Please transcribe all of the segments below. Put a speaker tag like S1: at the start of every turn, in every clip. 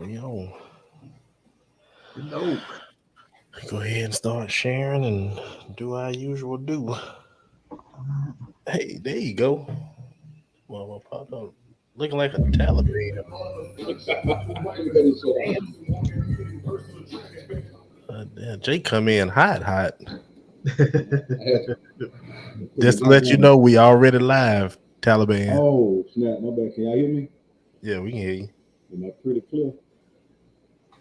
S1: We on.
S2: No.
S1: Go ahead and start sharing and do our usual do. Hey, there you go. Well, popped up looking like a Taliban. Yeah, Jay come in hot. Just to let you know, we already live, Taliban.
S3: Oh, snap. My bad. Can y'all hear me?
S1: Yeah, we can hear you.
S3: Am I pretty clear?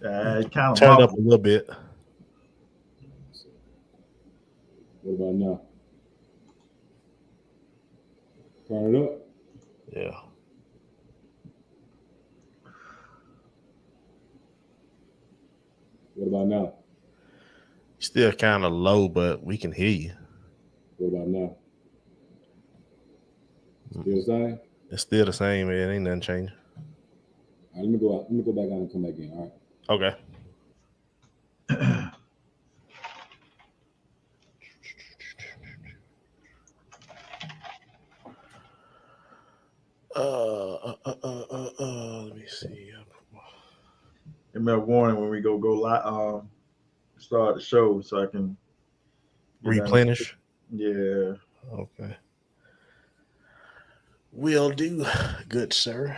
S2: Kind of
S1: Turn it up a
S2: muffled.
S1: little bit.
S3: What about now? Turn it up.
S1: Yeah.
S3: What about now?
S1: Still kind of low, but we can hear you.
S3: What about now? Still the same?
S1: It's still the same, man. Ain't nothing changing.
S3: All right, let me go out. Let me go back out and come back in. All right.
S1: Okay. Let me see.
S2: Give me a warning when we go live. Start the show so I can
S1: Replenish.
S2: Yeah.
S1: Okay. Will do, good sir.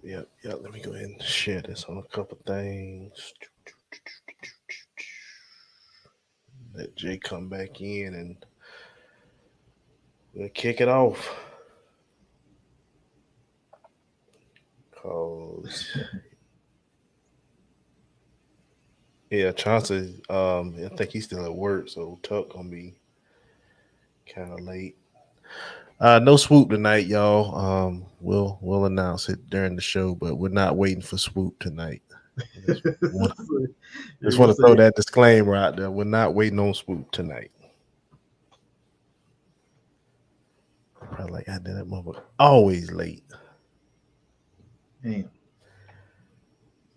S1: Yeah. Yep. Let me go ahead and share this on a couple things. Let Jay come back in and we'll kick it off. Cause yeah, Chauncey, I think he's still at work, so Tuck gonna be kind of late. No swoop tonight, y'all. We'll announce it during the show, but we're not waiting for swoop tonight. Just want,
S2: You're
S1: just
S2: gonna
S1: want to throw
S2: say
S1: that disclaimer out there. We're not waiting on swoop tonight. Probably like I did that mother always late.
S2: damn.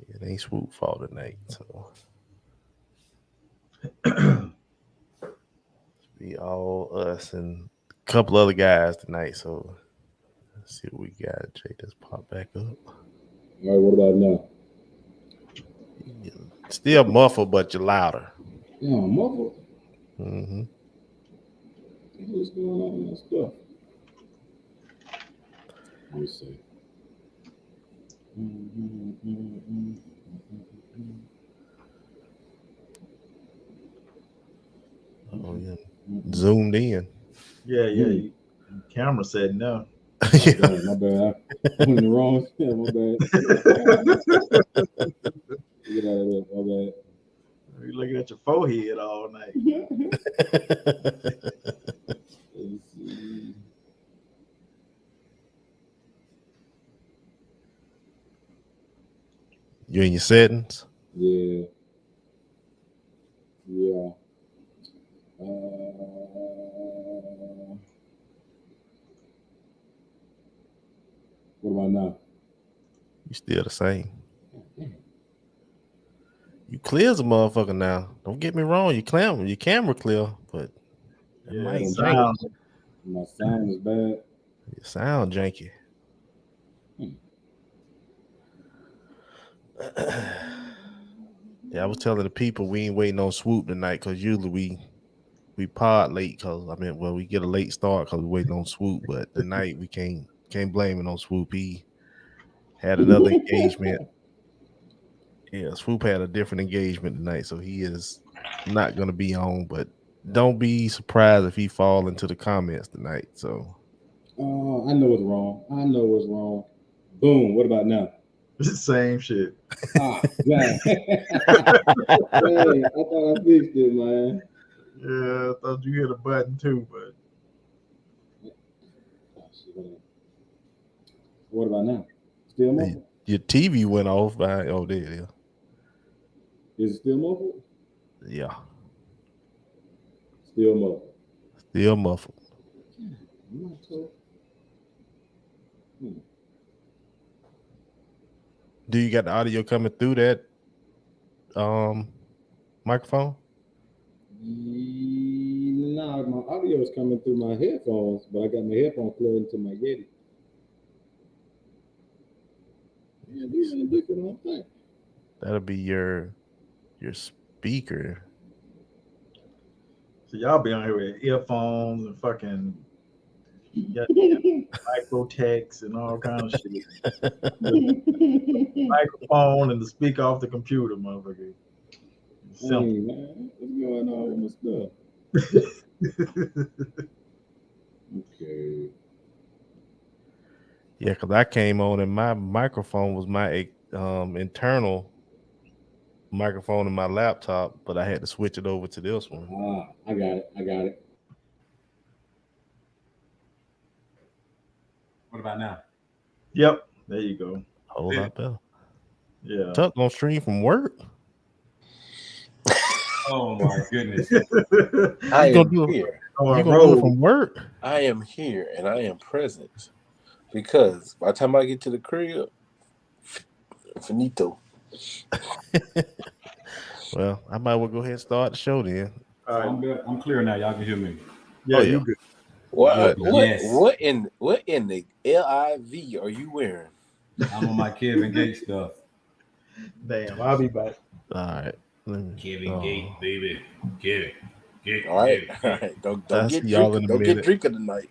S1: It ain't swoop fault tonight, so be all us and a couple other guys tonight. So let's see what we got. Jay just pop back up.
S3: All right. What about now?
S1: Still muffled, but you're louder.
S3: Yeah, I'm muffled.
S1: Mm-hmm.
S3: What's going on with that stuff? Let me see.
S1: Oh yeah, zoomed in.
S2: Yeah.
S3: Hmm.
S2: Camera said no.
S3: Oh, dang, my bad. I went in the wrong. Yeah, my bad. Get out of there. My bad.
S2: You're looking at your forehead all night.
S3: Let's see.
S1: You in your settings?
S3: Yeah. Yeah. What about now?
S1: You still the same. You clear as a motherfucker now. Don't get me wrong. Your camera clear, but it
S2: Yeah,
S1: might jank.
S2: sound.
S3: My sound is bad.
S1: It sound janky.
S3: Hmm.
S1: Yeah, I was telling the people we ain't waiting on swoop tonight because usually we pod late because we get a late start because we waiting on swoop, but tonight we can't blame it on swoop. He had another engagement. Yeah, swoop had a different engagement tonight, so he is not gonna be on. But don't be surprised if he fall into the comments tonight. So
S3: I know what's wrong. I know what's wrong. Boom. What about now?
S2: Same shit.
S3: Ah, dang. Dang, I thought I fixed it, man.
S2: Yeah, I thought you hit a button too, but
S3: Oh, shit, hold on. What about now? Still muffled?
S1: your TV went off by there it is.
S3: Is it still muffled?
S1: Yeah,
S3: Still muffled.
S1: still muffled.
S3: I'm not sure. Hmm.
S1: Do you got the audio coming through that um microphone?
S3: Nah, my audio is coming through my headphones, but I got my headphones plugged into my Yeti. Yeah, these are the different one thing.
S1: That'll be your speaker.
S2: So y'all be on here with earphones and fucking microtext and all kind of shit. The microphone and the speaker off the computer, motherfucker. Simple.
S3: Hey, man, what's going on with my stuff? Okay.
S1: Yeah, because I came on and my microphone was my internal microphone in my laptop, but I had to switch it over to this one.
S3: I got it. What about now?
S2: Yep, there you go.
S1: A whole lot better.
S2: Yeah.
S1: Tuck gonna stream from work.
S3: Oh my goodness!
S4: I
S1: You gonna
S4: am
S1: do it?
S4: here.
S1: You gonna do it from work?
S4: I am here and I am present because by the time I get to the crib, finito.
S1: Well, I might well go ahead and start the show then.
S2: All right.
S3: I'm clear now. Y'all can hear me.
S2: Yeah,
S1: Oh,
S2: you
S1: yeah.
S2: good.
S4: What?
S3: Yes.
S4: What in the LIV are you wearing?
S3: I'm on my Kevin Gates stuff.
S2: Damn, I'll be back.
S1: All right.
S3: Kevin Gates, baby. Kevin.
S4: All right, all right. Don't
S1: I'll
S4: get
S1: see y'all in a
S4: don't
S1: minute.
S4: get drinking tonight.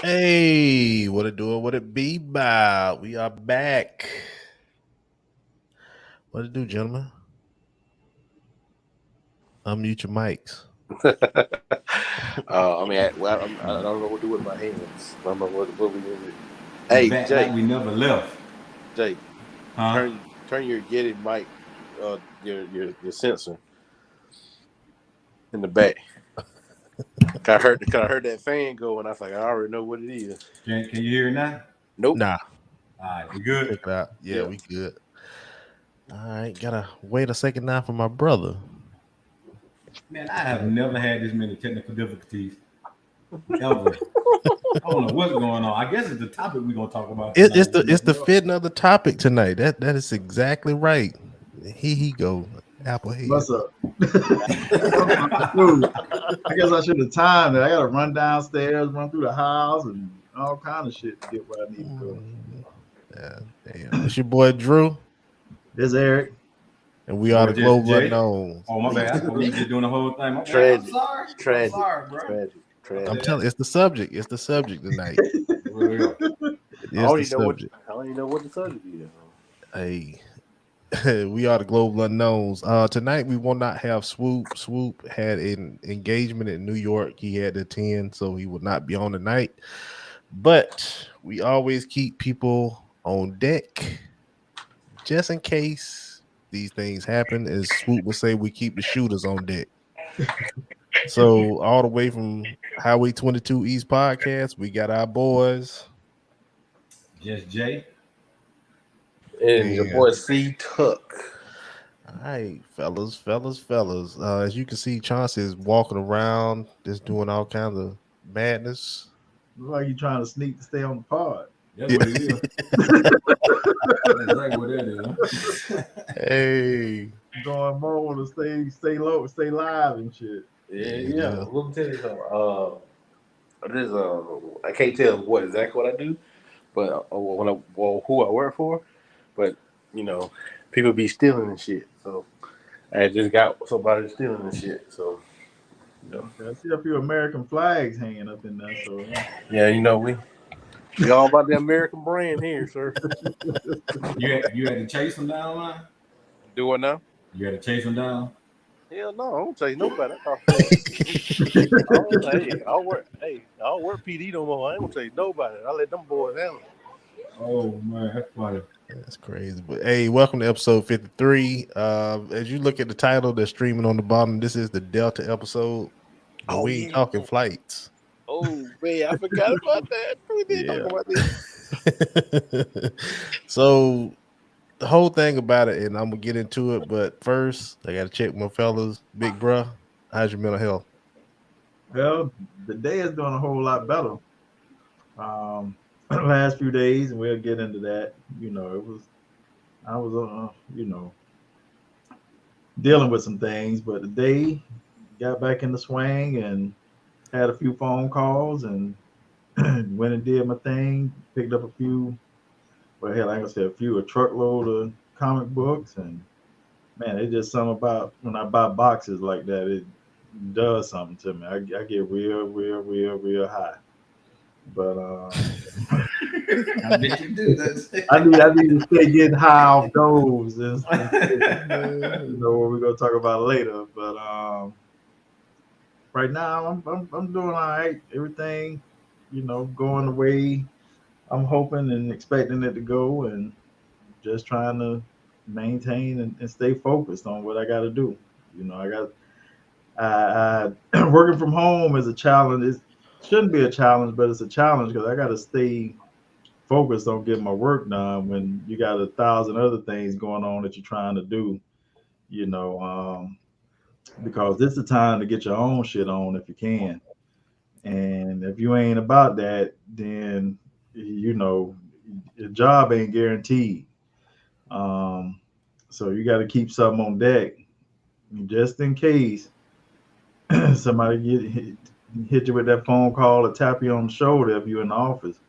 S1: Hey, what it do? What it be about? We are back. What it do, gentlemen? Unmute your mics.
S4: I mean, I don't know what to do with my hands. I don't know what we do with. Hey,
S3: Back
S4: Jay.
S3: like we never left.
S4: Jay,
S3: Huh?
S4: turn your Yeti mic, your sensor in the back. I heard that fan go, and I was like, I already know what it is.
S3: Can you hear it now?
S4: Nope.
S1: Nah,
S3: All right, we good.
S1: check it out. Yeah,
S4: Yeah.
S1: we good. All right, gotta wait a second now for my brother.
S3: Man, I have never had this many technical difficulties ever. I don't know what's going on. I guess it's the topic we're gonna talk about.
S1: It's
S3: tonight.
S1: the fitting of the topic tonight. That is exactly right. He go. Applehead.
S2: What's up? I guess I should have timed it. I gotta run downstairs, run through the house, and all kind of shit to get where I need to go.
S1: Yeah, damn. It's your boy Drew,
S2: There's Eric.
S1: and we are the
S3: Just
S1: Global
S3: Jay.
S1: Unknowns.
S3: Oh my bad. I thought we were just doing the whole thing. My bad.
S4: Tragic.
S3: I'm sorry.
S4: Tragic.
S3: I'm sorry, bro.
S4: Tragic.
S1: I'm telling you, it's the subject. It's the subject tonight.
S3: Real.
S1: It's
S4: I don't
S1: the
S4: even know
S1: subject.
S4: I don't even know what the subject is.
S1: Hey, we are the Global Unknowns. Tonight we will not have Swoop. Swoop had an engagement in New York. He had to attend, so he would not be on tonight. But we always keep people on deck just in case these things happen. As Swoop would say, we keep the shooters on deck. So all the way from Highway 22 East Podcast, we got our boys.
S3: Just Jay.
S4: And your boy C.Tuck.
S1: All right, fellas. As you can see, Chauncey is walking around, just doing all kinds of madness.
S2: Looks like you trying to sneak to stay on the pod.
S3: That's what it is. That's exactly what that is.
S1: Hey,
S2: Going more to stay low, stay live and shit.
S4: Yeah. Let me tell you something. I can't tell exactly what I do, but who I work for. But people be stealing and shit. So I just got somebody stealing and shit. So
S2: Okay, I see a few American flags hanging up in there. So
S4: yeah, we all about the American brand here, sir.
S3: You had to chase them down, man.
S4: Do what now?
S3: You had to chase them down.
S4: Hell no, I don't tell you nobody. I thought for I'll work PD no more. I ain't gonna tell you nobody. I let them boys handle it.
S3: Oh man, that's funny.
S1: That's crazy. But hey, welcome to episode 53. As you look at the title that's streaming on the bottom, this is the Delta episode. But we ain't talking flights.
S4: Oh man, I forgot about that. We did talk about this.
S1: So the whole thing about it, and I'm gonna get into it, but first I gotta check my fellas. Big bruh, how's your mental health?
S2: well, the day is doing a whole lot better. Last few days, and we'll get into that. I was dealing with some things, but the day got back in the swing and had a few phone calls and went and did my thing. Picked up a few. Well, hell, I ain't gonna say a truckload of comic books, and man, it's just something about when I buy boxes like that, it does something to me. I get real high. But
S3: I bet you do that.
S2: I need to stay getting high off those. What we're gonna talk about later. But right now I'm doing all right. Everything, going the way I'm hoping and expecting it to go, and just trying to maintain and stay focused on what I got to do. I working from home is a challenge. It shouldn't be a challenge, but it's a challenge because I got to stay focused on getting my work done when you got 1,000 other things going on that you're trying to do. Because this is the time to get your own shit on if you can. And if you ain't about that, then your job ain't guaranteed. So you got to keep something on deck just in case somebody hit you with that phone call or tap you on the shoulder if you're in the office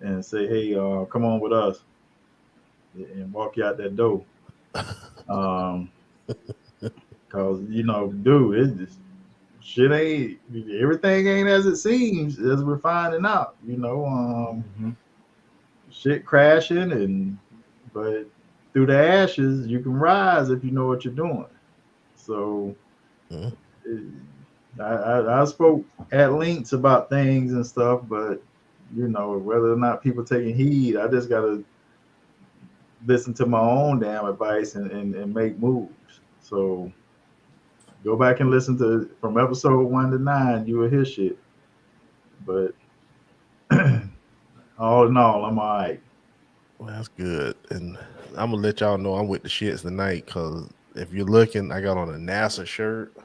S2: and say, "Hey, come on with us," and walk you out that door. Cause dude, it's just, shit ain't everything ain't as it seems as we're finding out. Shit crashing but through the ashes you can rise if you know what you're doing. So I spoke at lengths about things and stuff, but whether or not people taking heed, I just gotta listen to my own damn advice and make moves. So go back and listen to from episode 1 to 9, you will hear shit. But all in all, I'm all right.
S1: Well, that's good. And I'm gonna let y'all know I'm with the shits tonight, because if you're looking, I got on a NASA shirt,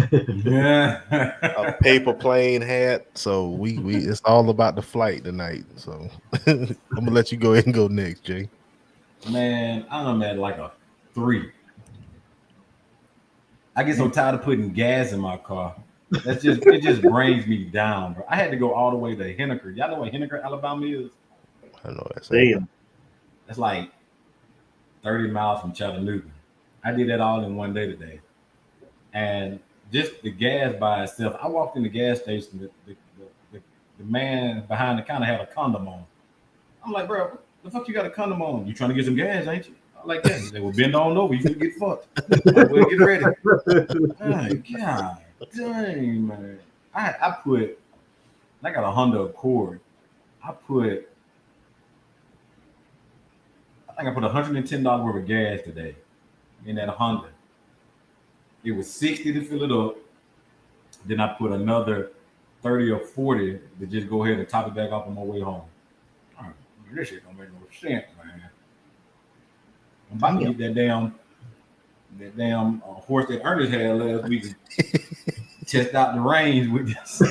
S3: Yeah.
S1: a paper plane hat. So we it's all about the flight tonight. So I'm gonna let you go ahead and go next, Jay.
S3: Man, I'm at like a 3. I get so tired of putting gas in my car. It just brings me down, bro. I had to go all the way to Henniker. Y'all know what Henniker, Alabama is?
S1: I know that's
S2: Damn.
S3: That's like 30 miles from Chattanooga. I did that all in one day today. And just the gas by itself, I walked in the gas station, the man behind the counter had a condom on. I'm like, bro, the fuck you got a condom on? You trying to get some gas, ain't you? I'm like, yeah. He said, well, bend on over. You finna get fucked. Well, get ready. Oh, God dang, man. I got a Honda Accord. I think I put $110 worth of gas today in that Honda. It was $60 to fill it up. Then I put another 30 or 40 to just go ahead and top it back off on my way home. All right, this shit don't make no sense, man. I'm about to get that damn horse that Ernest had last week and test out the range with this.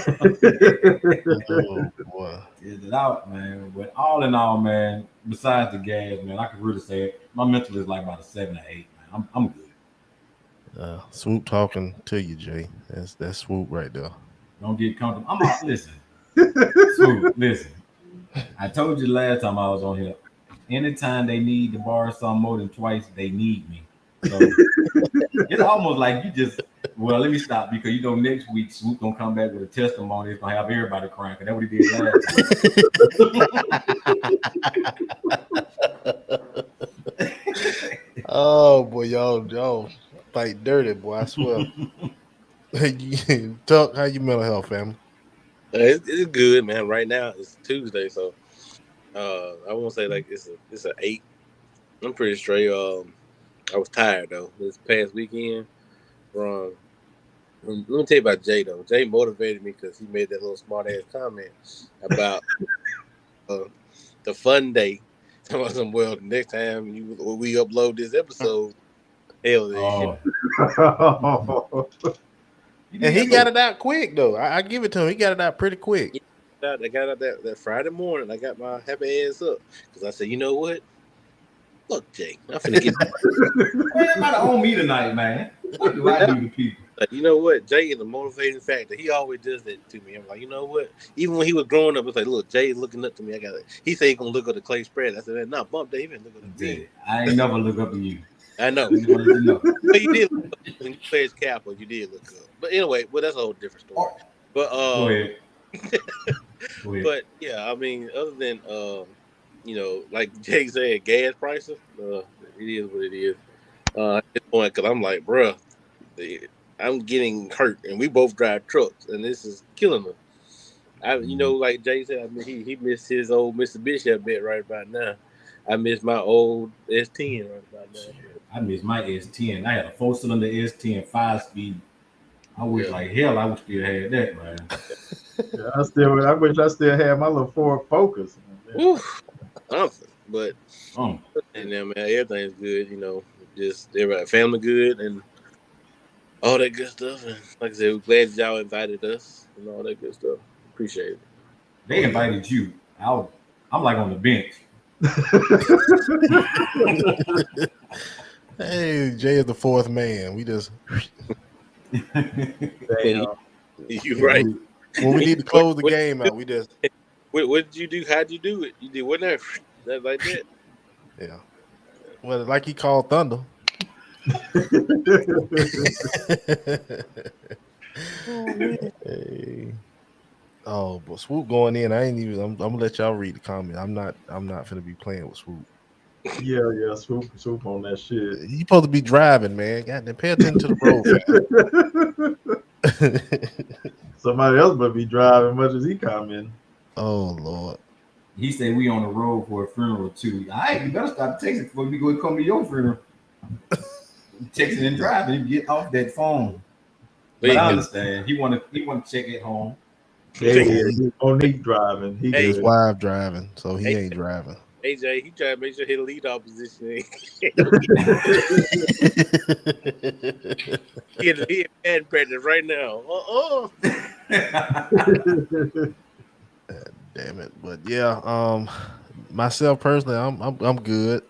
S1: Oh boy.
S3: Test it out, man. But all in all, man, besides the gas, man, I could really say it. My mental is like about a 7 or 8, man. I'm good.
S1: Swoop talking to you, Jay. That's Swoop right there.
S3: Don't get comfortable. Listen. Swoop, listen. I told you last time I was on here, anytime they need to borrow some more than twice, they need me. So it's almost like you just well, let me stop because next week Swoop gonna come back with a testimony. It's gonna have everybody crying. Cause that's what he did last time.
S1: Oh boy, y'all fight dirty, boy. I swear. Tuck, how you mental health, family?
S4: It's good, man. Right now it's Tuesday, so I won't say like it's a 8. I'm pretty straight. I was tired though this past weekend. From let me tell you about Jay though. Jay motivated me because he made that little smart ass comment about uh, the fun day. Well, next time we upload this episode, hell,
S3: Oh, you
S1: And
S3: did
S1: he
S3: that
S1: got
S3: look.
S1: it out quick though. I give it to him. He got it out pretty quick.
S4: I got out that Friday morning. I got my happy ass up because I said, you know what? Look, Jay, I'm finna get.
S3: Man, everybody on me tonight, man. What do I do to people?
S4: Like, you know what? Jay is a motivating factor. He always does that to me. I'm like, you know what? Even when he was growing up, it's like, look, Jay is looking up to me. I got it. He said he gonna look up to Clay Spread. I said, man, no, bump that. He been looking up to me.
S3: I ain't never look up to you.
S4: I know.
S3: Just wanted to know.
S4: But you did look up. When you played Kappa, you did look up. But anyway, well, that's a whole different story.
S3: Oh,
S4: But
S3: go ahead. Go ahead.
S4: but yeah, I mean, other than like Jay said, gas prices. It is what it is. At this point, because I'm like, bruh, I'm getting hurt, and we both drive trucks, and this is killing us. Like Jay said, I mean, he missed his old Mitsubishi a bit right about now. I miss my old S10 right about now.
S3: I miss my S10. I had a 4-cylinder S10 5-speed. I wish
S4: Yeah.
S3: like hell I would still have that, man.
S2: I wish I still had my little Ford Focus.
S4: Oof, something. But
S3: Um,
S4: and then, man, everything's good. Just everybody, family good, and all that good stuff. And like I said, we're glad that y'all invited us and all that good stuff. Appreciate it.
S3: they invited you. I'm like on the bench.
S1: Hey, Jay is the fourth man. We just
S2: Damn.
S4: You right.
S1: when we need to close the game out, we just
S4: What did you do? How'd you do it? You did what now? That like that?
S1: yeah. Well, like he called thunder. Hey. Oh, but Swoop going in. I ain't even. I'm gonna let y'all read the comment. I'm not finna be playing with Swoop.
S2: Yeah, swoop on that shit.
S1: You supposed to be driving, man. Goddamn, pay attention to the road.
S2: Somebody else must be driving much as he commenting.
S1: Oh Lord.
S3: He said we on the road for a funeral too. All right, you better stop texting before we go come to your funeral. Texting and driving, get off that phone. But I understand. He want to check at home.
S2: Hey, Monique driving. He
S1: His
S2: good.
S1: wife driving, so he ain't driving.
S4: AJ, he tried to make sure he lead off position. He in bad practice right now.
S1: Damn it. But yeah, myself personally, I'm good.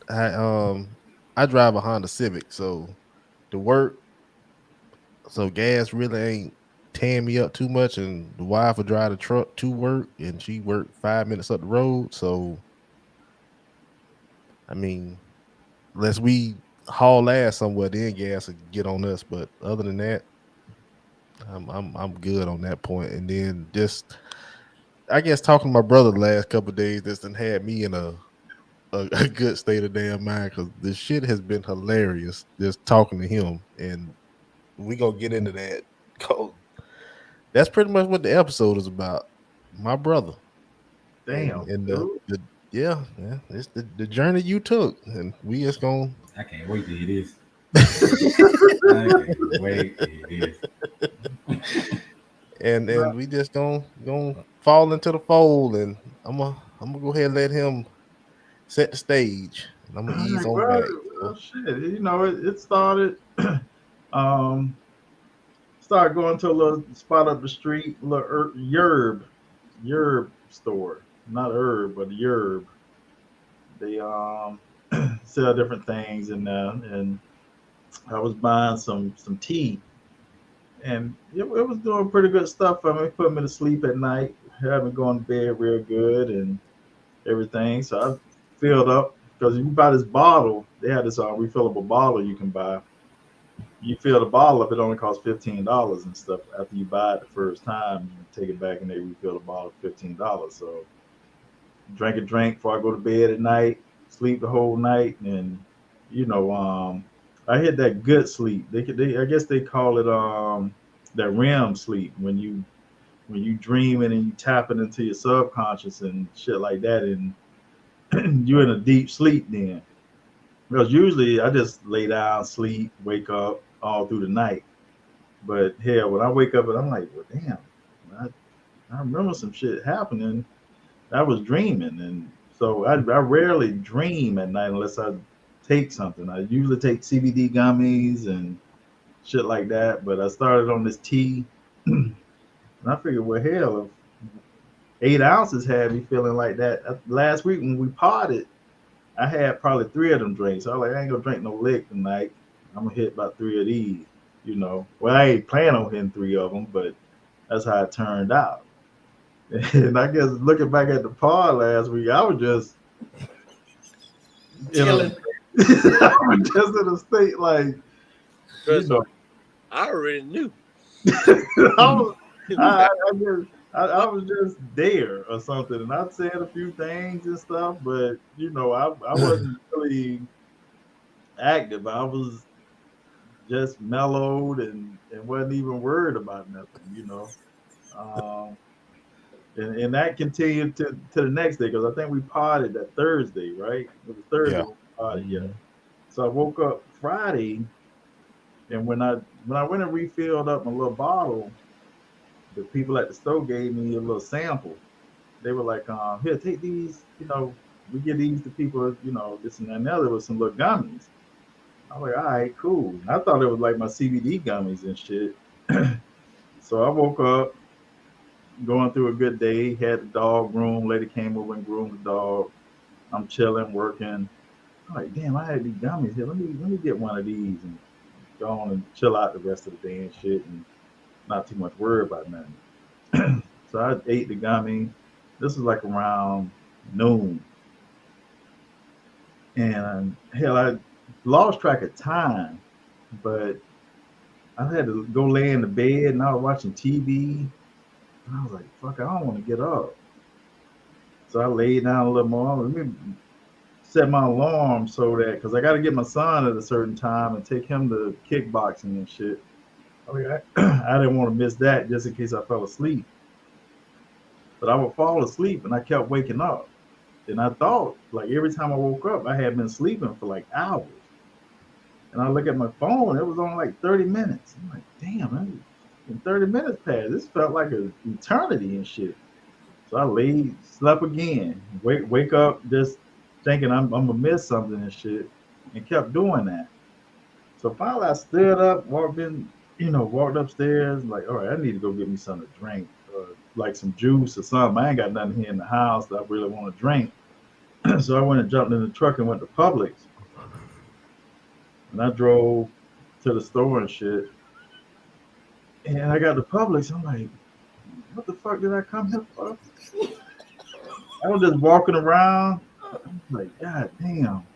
S1: I drive a Honda Civic, so the work, so gas really ain't tearing me up too much, and the wife will drive the truck to work, and she worked 5 minutes up the road. So I mean, unless we haul ass somewhere, then gas will get on us. But other than that, I'm good on that point. And then just I guess talking to my brother the last couple of days, this done had me in a good state of damn mind because this shit has been hilarious just talking to him, and we gonna get into that. That's pretty much what the episode is about. My brother.
S2: Damn.
S1: And the yeah, it's the journey you took, and we just gonna.
S3: I can't wait to hear this. I can't wait to hear this.
S1: and we just gonna fall into the fold, and I'm gonna go ahead and let him set the stage, and I'm gonna ease on back.
S2: Well, shit. It started. Started going to a little spot up the street, little yerb store, not herb, but yerb. They sell different things in there, and I was buying some tea, and it was doing pretty good stuff for me. Put me to sleep at night, having gone to bed real good and everything. So I filled up because you buy this bottle. They had this refillable bottle you can buy. You fill the bottle up, it only costs $15 and stuff. After you buy it the first time, you take it back and they refill the bottle $15. So drink a drink before I go to bed at night, sleep the whole night, and you know, I hit that good sleep. I guess they call it that REM sleep when you dreaming and you tapping into your subconscious and shit like that, and you're in a deep sleep then. Because usually I just lay down, sleep, wake up all through the night. But hell, when I wake up and I'm like, well, damn, I remember some shit happening. I was dreaming, and so I rarely dream at night unless I take something. I usually take CBD gummies and shit like that. But I started on this tea, and I figured, well, hell, if 8 ounces had me feeling like that last week when we potted, I had probably 3 of them drinks. So I was like, I ain't gonna drink no lick tonight. I'm gonna hit about 3 of these, you know. Well, I ain't planning on hitting 3 of them, but that's how it turned out. And I guess looking back at the pod last week, I was just
S3: Chilling.
S2: I was just in a state like, you know,
S4: I already knew.
S2: I was just there or something, and I said a few things and stuff, but you know, I wasn't really active. I was just mellowed and wasn't even worried about nothing, you know. Um, and that continued to the next day because I think we potted that Thursday, right? It was Thursday
S1: Yeah.
S2: when we potted, yeah. So I woke up Friday, and when I went and refilled up my little bottle, the people at the store gave me a little sample. They were like, here, take these, you know, we give these to people, you know, this and that. There was some little gummies. I was like, all right, cool. I thought it was like my CBD gummies and shit. So I woke up going through a good day, had the dog groomed, lady came over and groomed the dog. I'm chilling, working. I'm like, damn, I had these gummies here. Let me get one of these and go on and chill out the rest of the day and shit and not too much worry about nothing. So I ate the gummy. This was like around noon. And hell, I lost track of time, but I had to go lay in the bed and I was watching TV. And I was like, fuck, I don't want to get up. So I laid down a little more. Let me set my alarm so that, because I got to get my son at a certain time and take him to kickboxing and shit. I mean, I didn't want to miss that just in case I fell asleep. But I would fall asleep and I kept waking up. And I thought, like, every time I woke up, I had been sleeping for like hours. And I look at my phone, it was only like 30 minutes. I'm like, damn, 30 minutes passed. This felt like an eternity and shit. So I laid, slept again, wake up just thinking I'm gonna miss something and shit, and kept doing that. So finally I stood up, walked upstairs, like, all right, I need to go get me something to drink, like some juice or something. I ain't got nothing here in the house that I really want to drink. So I went and jumped in the truck and went to Publix. And I drove to the store and shit. And I got to Publix. I'm like, what the fuck did I come here for? I was just walking around. I'm like, God damn.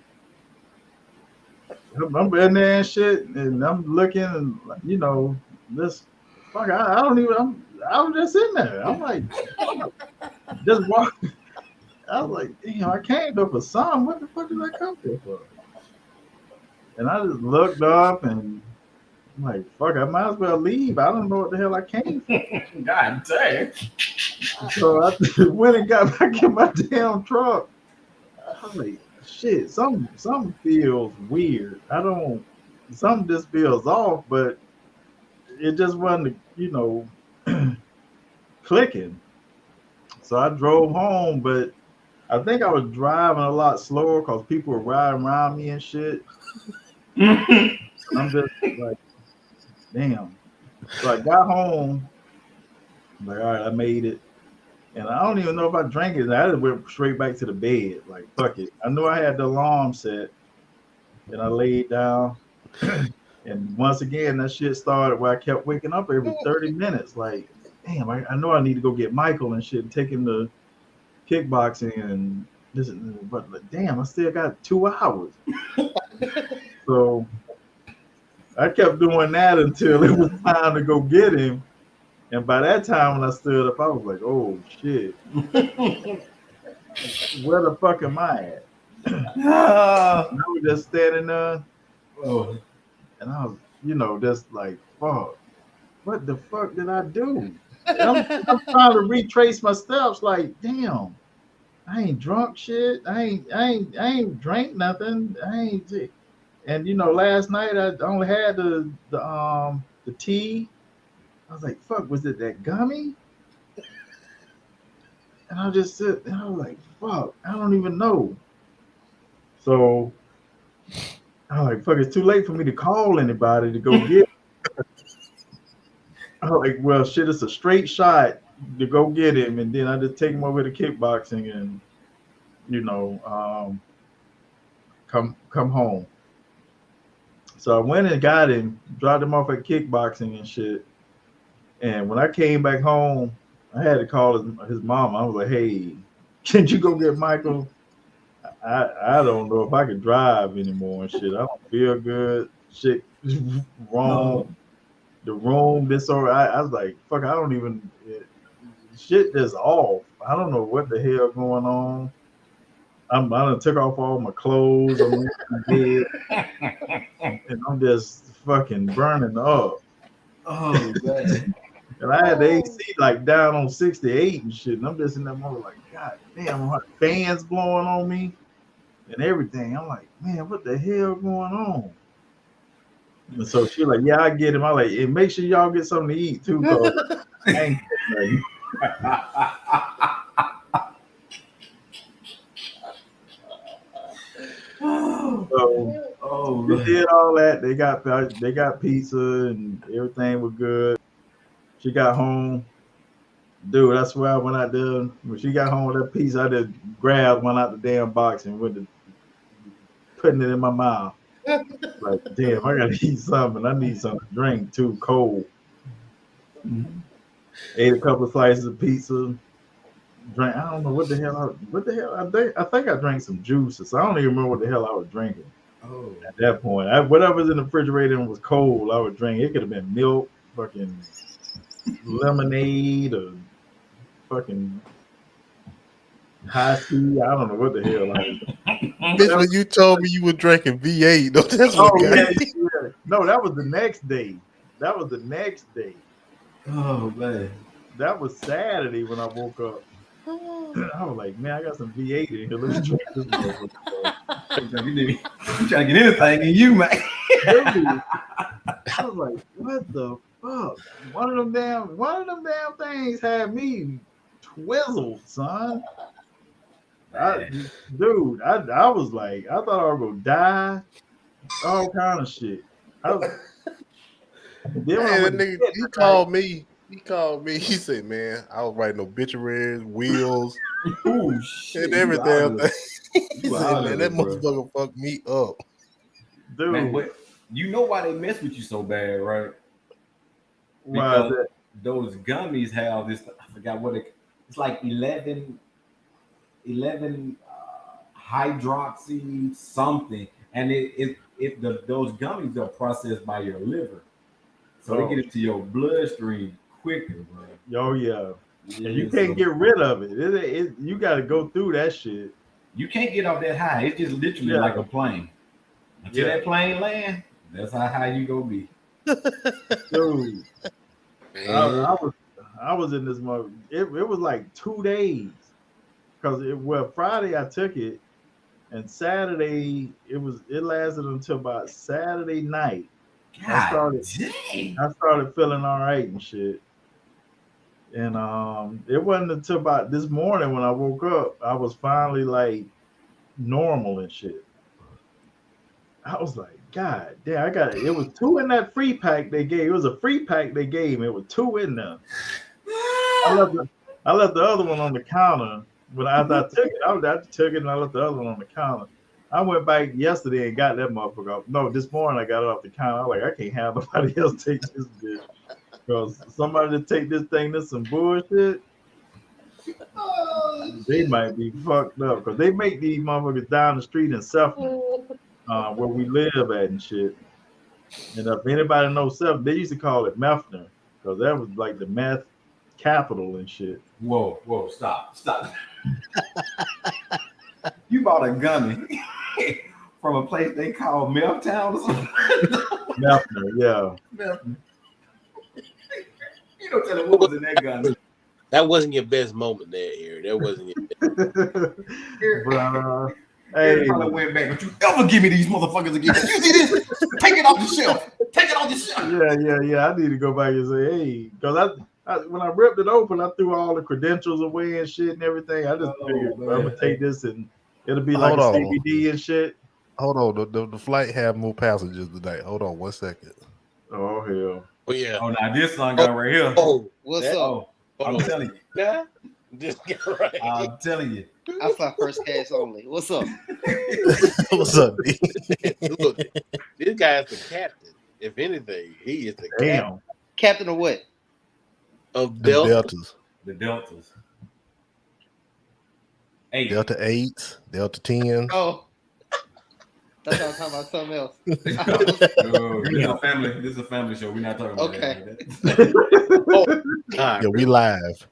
S2: I'm in there and shit, and I'm looking, and you know, this fuck. I don't even. I was just in there. I'm like, just walking. I was like, damn, I came there for something. What the fuck did I come here for? And I just looked up, and I'm like, fuck, I might as well leave. I don't know what the hell I came for.
S3: God damn.
S2: So I went and got back in my damn truck. I'm like, shit, something feels weird. Something just feels off, but it just wasn't, clicking. So I drove home, but I think I was driving a lot slower because people were riding around me and shit. I'm just like, damn. So I got home, like, all right, I made it. And I don't even know if I drank it. I just went straight back to the bed. Like, fuck it. I knew I had the alarm set. And I laid down. And once again, that shit started where I kept waking up every 30 minutes. Like, damn, I know I need to go get Michael and shit and take him to kickboxing and, but damn, I still got 2 hours. So I kept doing that until it was time to go get him. And by that time, when I stood up, I was like, "Oh shit, where the fuck am I at?" And I was just standing there,
S3: Oh,
S2: and I was, just like, "Fuck, what the fuck did I do?" And I'm trying to retrace my steps. Like, damn, I ain't drunk shit. I ain't drank nothing. I ain't. And last night I only had the tea. I was like, "Fuck, was it that gummy?" And I just sit and I was like, "Fuck, I don't even know." So I was like, "Fuck, it's too late for me to call anybody to go get." I was like, "Well, shit, it's a straight shot to go get him, and then I just take him over to kickboxing and you know um, come home." So I went and got him, dropped him off at kickboxing and shit. And when I came back home, I had to call his mom. I was like, "Hey, can you go get Michael? I don't know if I can drive anymore and shit. I don't feel good. Shit wrong.
S3: no.
S2: The room disorder." I was like, "Fuck, I don't even shit just off. I don't know what the hell going on. I done took off all my clothes. I'm in bed and I'm just fucking burning up."
S3: Oh man.
S2: And I had the AC like down on 68 and shit. And I'm just in that mode like, God damn, fans blowing on me and everything. I'm like, man, what the hell going on? And so she like, "Yeah, I get him." I like, "And make sure y'all get something to eat too, cause I ain't getting nothing." So
S3: Oh
S2: we
S3: man.
S2: did all that. They got pizza and everything was good. She got home. Dude, I swear I went out there. When she got home with that pizza, I just grabbed one out the damn box and went to putting it in my mouth. Like, damn, I gotta eat something. I need something to drink too, cold. Ate a couple of slices of pizza. Drank. I don't know what the hell. I think I drank some juices. I don't even remember what the hell I was drinking
S3: Oh.
S2: at that point. Whatever's in the refrigerator and was cold, I would drink. It could have been milk, fucking lemonade, or fucking high tea. I don't know what the hell I was.
S1: Bitch, when you told me you were drinking V8, no, that's what
S2: Oh
S1: got
S2: yeah,
S1: me.
S2: yeah. No, that was the next day. That was the next day.
S3: Oh man.
S2: That was Saturday when I woke up. I was like, "Man, I got some V8 in here. Let me drink this motherfucker."
S3: You trying to get anything in you, man.
S2: Dude, I was like, "What the fuck?" One of them damn things had me twizzled, son. Dude, I was like, I thought I was gonna die. All kind of shit. Then when I
S1: Hey, that
S2: went to
S1: nigga,
S2: bed
S1: he
S2: that night,
S1: called me. He called me. He said, "Man, I was writing obituaries, wheels,
S3: Oh shit.
S1: and
S3: You
S1: every
S3: out
S1: damn
S3: of it.
S1: thing." He
S3: You
S1: said,
S3: out
S1: "Man,
S3: of
S1: that
S3: it, bro.
S1: motherfucker fucked me up."
S3: Man,
S2: dude,
S3: but you know why they mess with you so bad, right?
S2: why is
S3: Because
S2: that?
S3: those gummies have this. I forgot what it's like 11 hydroxy something, and those gummies are processed by your liver, so they
S2: Oh,
S3: get into your bloodstream quicker, bro.
S2: oh yeah. And you
S3: Yeah,
S2: can't
S3: so
S2: get rid of it. You got to go through that shit.
S3: you can't get off that high. It's just literally
S2: Yeah,
S3: like a plane. Until
S2: yeah,
S3: that plane land, that's how high you gonna be.
S2: dude.
S4: Man,
S2: I was in this mode. It was like 2 days because Friday I took it and Saturday it lasted until about Saturday night. I
S3: God
S2: started
S3: dang.
S2: I started feeling all right and shit. And it wasn't until about this morning when I woke up, I was finally like normal and shit. I was like, God damn, I got it. It was two in that free pack they gave. It was a free pack they gave me. It was two in there. I left I left the other one on the counter. When I took it, I took it and I left the other one on the counter. I went back yesterday and got that motherfucker off. No, this morning I got it off the counter. I was like, I can't have nobody else take this bitch. Because somebody to take this thing, this some bullshit. They might be fucked up because they make these motherfuckers down the street in Suffolk, where we live at and shit. And if anybody knows Suffolk, they used to call it Meffner because that was like the meth capital and shit.
S3: Whoa, stop. You bought a gummy from a place they call Milltown or something?
S2: Meffner, yeah.
S3: You don't tell them what was in that gummy.
S4: That wasn't your best moment there, Eric. That wasn't your best.
S2: But,
S3: Hey,
S2: hey,
S3: probably went back, but you ever give me these motherfuckers again? You see this? Take it off the shelf. Take it off the shelf.
S2: yeah. I need to go back and say, hey, because when I ripped it open, I threw all the credentials away and shit and everything. I just figured I'm gonna take this and it'll be like a CBD and shit.
S1: Hold on, the flight have more passengers tonight. Hold on 1 second.
S2: Oh hell.
S4: Oh yeah.
S3: Oh, now this song got right here.
S4: Oh,
S5: What's up?
S3: Oh, I'm telling you.
S4: Yeah. Just get right.
S3: I'm telling you.
S5: I fly first class only. What's up?
S1: What's up, D?
S4: Look, this guy's the captain. If anything, he is the captain
S2: Damn.
S5: Captain of what?
S4: of
S1: The
S4: Delta.
S1: Deltas.
S3: The Deltas. 8.
S1: Delta 8, Delta 10.
S5: Oh. That's what I'm talking about something else.
S3: No, this is a family show. We're not talking about
S5: Okay.
S3: that.
S4: Oh, God.
S1: Yeah, we live.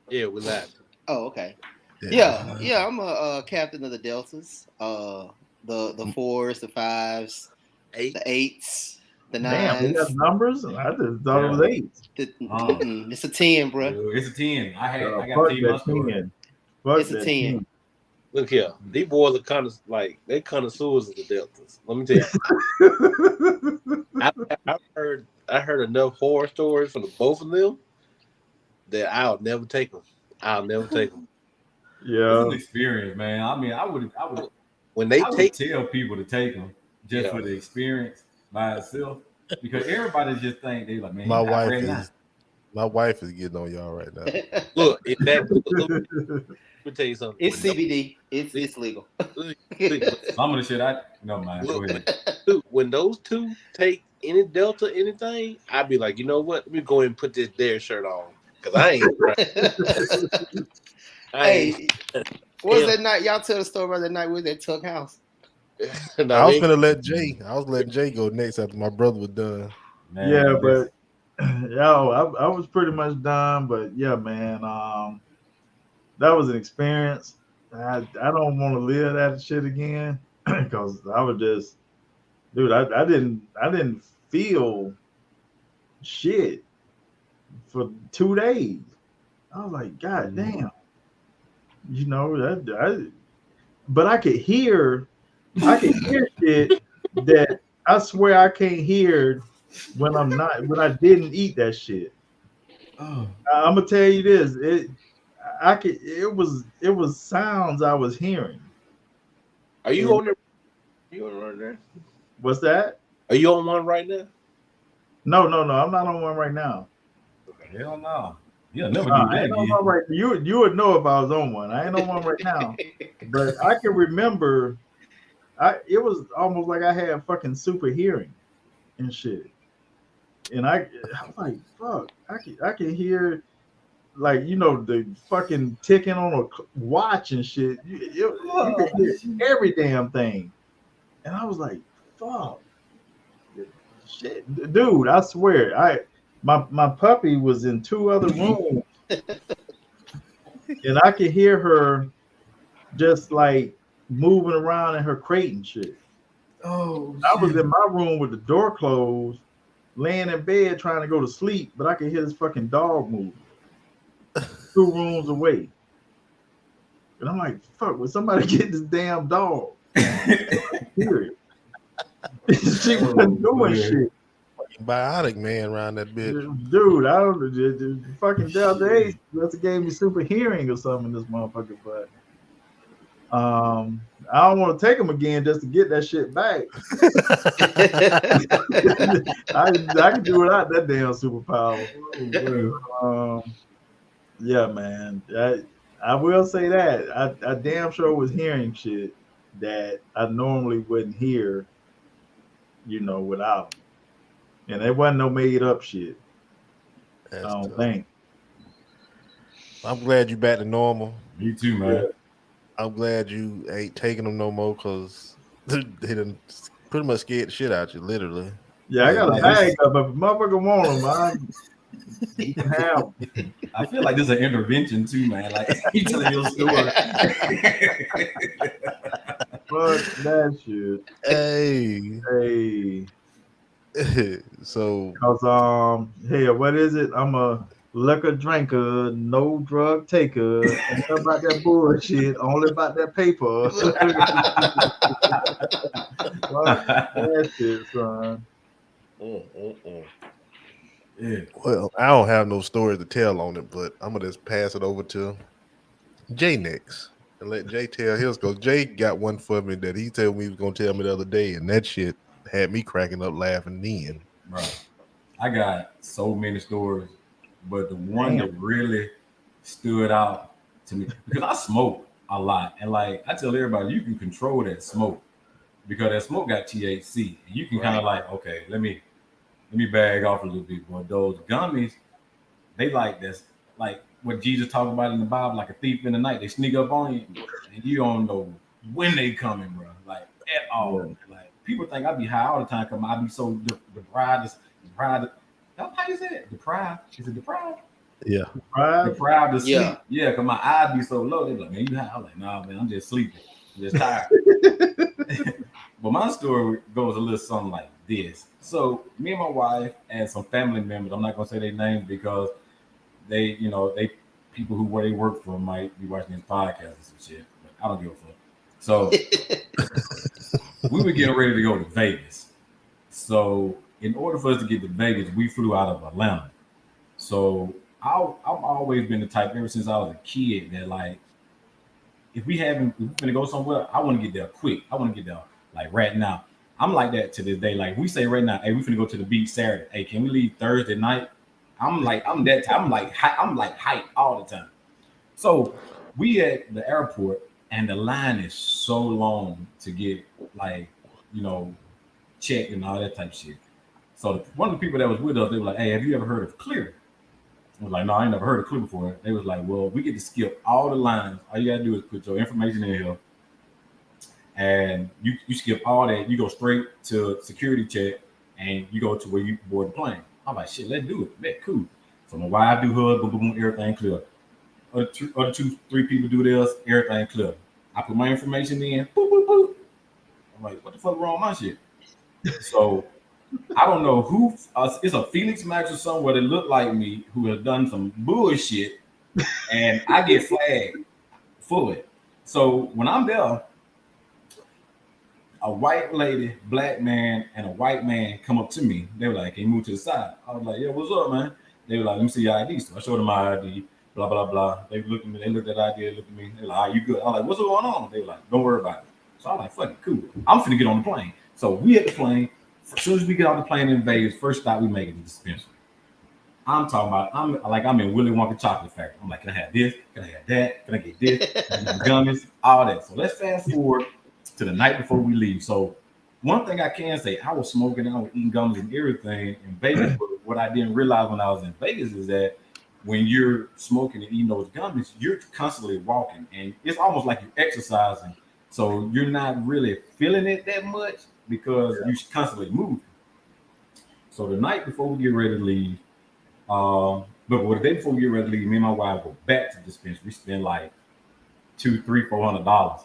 S4: Yeah, we laughed.
S5: Oh, okay. Yeah. I'm a captain of the Deltas. The 4s, the 5s,
S4: Eight.
S5: the 8s, the 9s.
S2: Damn, we got numbers? I just thought it was 8.
S5: It's a 10, bro.
S3: It's a 10. I got
S2: Fuck
S3: to tell you my
S2: that
S3: story.
S2: 10. Fuck
S5: It's a
S2: that
S5: 10.
S4: Look here. These boys are kind of like they connoisseurs of the Deltas. Let me tell you.
S2: 10.
S4: I heard enough horror stories from the both of them that I'll never take them. I'll never take them.
S3: It's
S2: Yeah.
S3: an experience, man. I mean, I would
S4: When they take
S3: tell people to take them just for the experience by itself, because everybody just think they like, man.
S1: My wife is getting on y'all right now.
S4: look, if that let me tell you something.
S5: It's CBD. It's legal.
S3: Some of the shit no mind. Go ahead.
S4: When those two take any Delta anything, I'd be like, you know what? Let me go ahead and put this Dare shirt on. Cause I ain't right.
S5: Hey, what was that night? Y'all tell the story about that night with that Tuck house.
S4: No,
S1: I was gonna let Jay. I was letting Jay go next after my brother was done.
S3: Man,
S2: Yeah, but yo, I was pretty much done. But yeah, man, that was an experience. I don't want to live that shit again because I was just, dude, I didn't feel shit for 2 days. I was like, God damn, you know but I could hear shit that I swear I can't hear when I didn't eat that shit.
S3: Oh.
S2: I'm gonna tell you this. It was sounds I was hearing.
S4: Are you on there? You on right there?
S2: What's that?
S4: Are you on one right now?
S2: No. I'm not on one right now.
S3: Hell no. You'll never do
S2: I
S3: that
S2: ain't on
S3: again.
S2: one right. You would know if I was on one. I ain't on one right now. But I can remember. It was almost like I had fucking super hearing and shit. And I was like, fuck. I can hear, like, you know, the fucking ticking on a watch and shit. You can hear every damn thing. And I was like, fuck. Shit. Dude, I swear. My puppy was in 2 other rooms. And I could hear her just like moving around in her crate and shit.
S3: Oh,
S2: I was in my room with the door closed, laying in bed trying to go to sleep, but I could hear this fucking dog moving 2 rooms away. And I'm like, fuck, would somebody get this damn dog? Hear it. She wasn't doing shit.
S1: Biotic man around that bitch.
S2: Dude, I don't know. The fucking Delta 8 must have gave me super hearing or something in this motherfucker, but I don't want to take them again just to get that shit back. I can do without that damn superpower. Yeah, man. I will say that I damn sure was hearing shit that I normally wouldn't hear, you know, without them. And it wasn't no made up shit.
S1: That's
S2: I don't
S1: tough.
S2: think.
S1: I'm glad you back to normal.
S3: Me too, man.
S1: I'm glad you ain't taking them no more because they done pretty much scared the shit out you, literally.
S2: Yeah, I
S3: I feel
S2: got a
S3: like
S2: bag
S3: this.
S2: up. If a motherfucker want them, you can have them.
S3: I feel like this is an intervention too, man. Like you telling your story.
S2: Fuck that shit.
S1: Hey,
S2: Hey,
S1: so
S2: cause hey, what is it? I'm a liquor drinker, no drug taker. Ain't nothing about that bullshit. Only about that paper. Fuck that shit, son.
S4: Mm.
S3: Yeah.
S1: well, I don't have no stories to tell on it, but I'm gonna just pass it over to Jay next and let Jay tell his. Cause Jay got one for me that he told me he was gonna tell me the other day, and that shit had me cracking up laughing. Then,
S3: Bro, I got so many stories, but the one
S2: Damn.
S3: that really stood out to me because I smoke a lot, and like I tell everybody, you can control that smoke because that smoke got THC, and you can kind of like, okay, let me bag off a little bit. But those gummies, they like this, like what Jesus talked about in the Bible, like a thief in the night. They sneak up on you, and you don't know when they coming, bro. Like at all.
S2: Yeah.
S3: Like people think I be high all the time. Cause I be so deprived. Deprived. How you say it? Deprived? Is it deprived?
S1: yeah,
S2: Right?
S3: Deprived of sleep.
S5: Yeah.
S3: Yeah, cause my eyes be so low. They be like, man, you high? I'm like, nah, man, I'm just sleeping. I'm just tired. But my story goes a little something like this. So me and my wife and some family members, I'm not gonna say their names because they people who where they work for might be watching this podcast and some shit. But I don't give a fuck. So we were getting ready to go to Vegas. So in order for us to get to Vegas, we flew out of Atlanta. So I've always been the type ever since I was a kid that like if we're gonna go somewhere, I want to get there quick. I want to get there like right now. I'm like that to this day. Like we say right now, hey, we finna go to the beach Saturday. Hey, can we leave Thursday night? I'm like hype all the time. So we at the airport and the line is so long to get like you know checked and all that type of shit. So one of the people that was with us, they were like, "Hey, have you ever heard of Clear?" I was like, "No, I ain't never heard of Clear before." They was like, "Well, we get to skip all the lines. All you gotta do is put your information in here, and you skip all that. You go straight to security check, and you go to where you board the plane." I'm like, "Shit, let's do it. That cool." So my wife do her, boom, boom, boom, everything clear. Other two, three people do this, everything clear. I put my information in, boop, boop, boop. I'm like, "What the fuck wrong with my shit?" So I don't know who. It's a Phoenix Max or somewhere that look like me who has done some bullshit, and I get flagged for it. So when I'm there, a white lady, black man, and a white man come up to me. They were like, "Can you move to the side?" I was like, "Yeah, what's up, man?" They were like, "Let me see your ID." So I showed them my ID. Blah blah blah. They looked at me. They looked at the ID. They looked at me. They're like, "Are you good?" I was like, "What's going on?" They were like, "Don't worry about it." So I was like, "Fuck it, cool. I'm finna get on the plane." So we at the plane. As soon as we get off the plane in Vegas, first stop we make is the dispensary. I'm talking about. I'm in Willy Wonka chocolate factory. I'm like, "Can I have this? Can I have that? Can I get this? Can I get gummies? All that." So let's fast forward to the night before we leave. So one thing I can say, I was smoking, I was eating gummies and everything in Vegas. But what I didn't realize when I was in Vegas is that when you're smoking and eating those gummies, you're constantly walking, and it's almost like you're exercising. So you're not really feeling it that much because you're constantly moving. So the night before we get ready to leave, but the day before we get ready to leave, me and my wife go back to the dispensary. We spend like two, three, $400.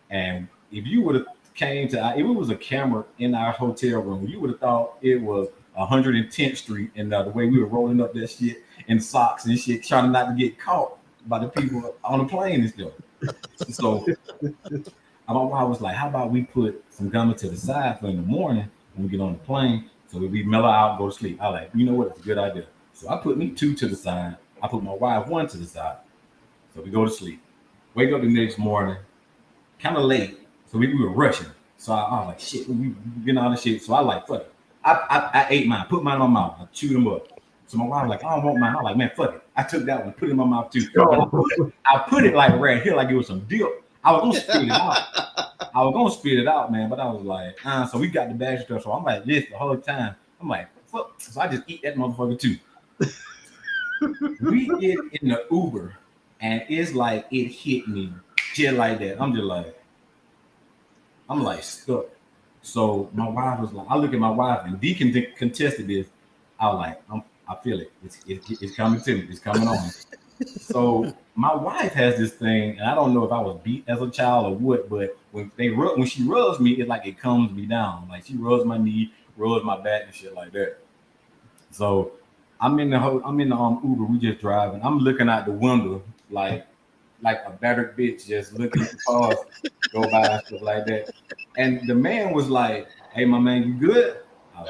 S3: And if you would have came to, if it was a camera in our hotel room, you would have thought it was 110th Street, and the way we were rolling up that shit in socks and shit, trying not to get caught by the people on the plane and stuff. So my wife was like, "How about we put some gummy to the side for in the morning when we get on the plane, so we mellow out, go to sleep?" I was like, "You know what? It's a good idea." So I put me two to the side. I put my wife one to the side. So we go to sleep. Wake up the next morning, kind of late, so we were rushing. So I was like, "Shit, we getting all this shit." So I like, fuck it. I ate mine, put mine in my mouth, I chewed them up. So my wife was like, "I don't want mine." I was like, "Man, fuck it." I took that one, put it in my mouth too. But I put it like right here, like it was some dip. I was gonna spit it out. I was gonna spit it out, man, but I was like, So we got the bag stuff. So I'm like this the whole time. I'm like, fuck. So I just eat that motherfucker too. We get in the Uber and it's like it hit me just like that. I'm like stuck. So my wife was like, I look at my wife and Deacon contested this. I was like, I feel it. It's coming to me. It's coming on. So my wife has this thing, and I don't know if I was beat as a child or what, but when she rubs me, it's like it calms me down. Like she rubs my knee, rubs my back, and shit like that. So I'm in the Uber. We just driving. I'm looking out the window like a battered bitch, just looking at the cars go by and stuff like that. And the man was like, "Hey, my man, you good?" I was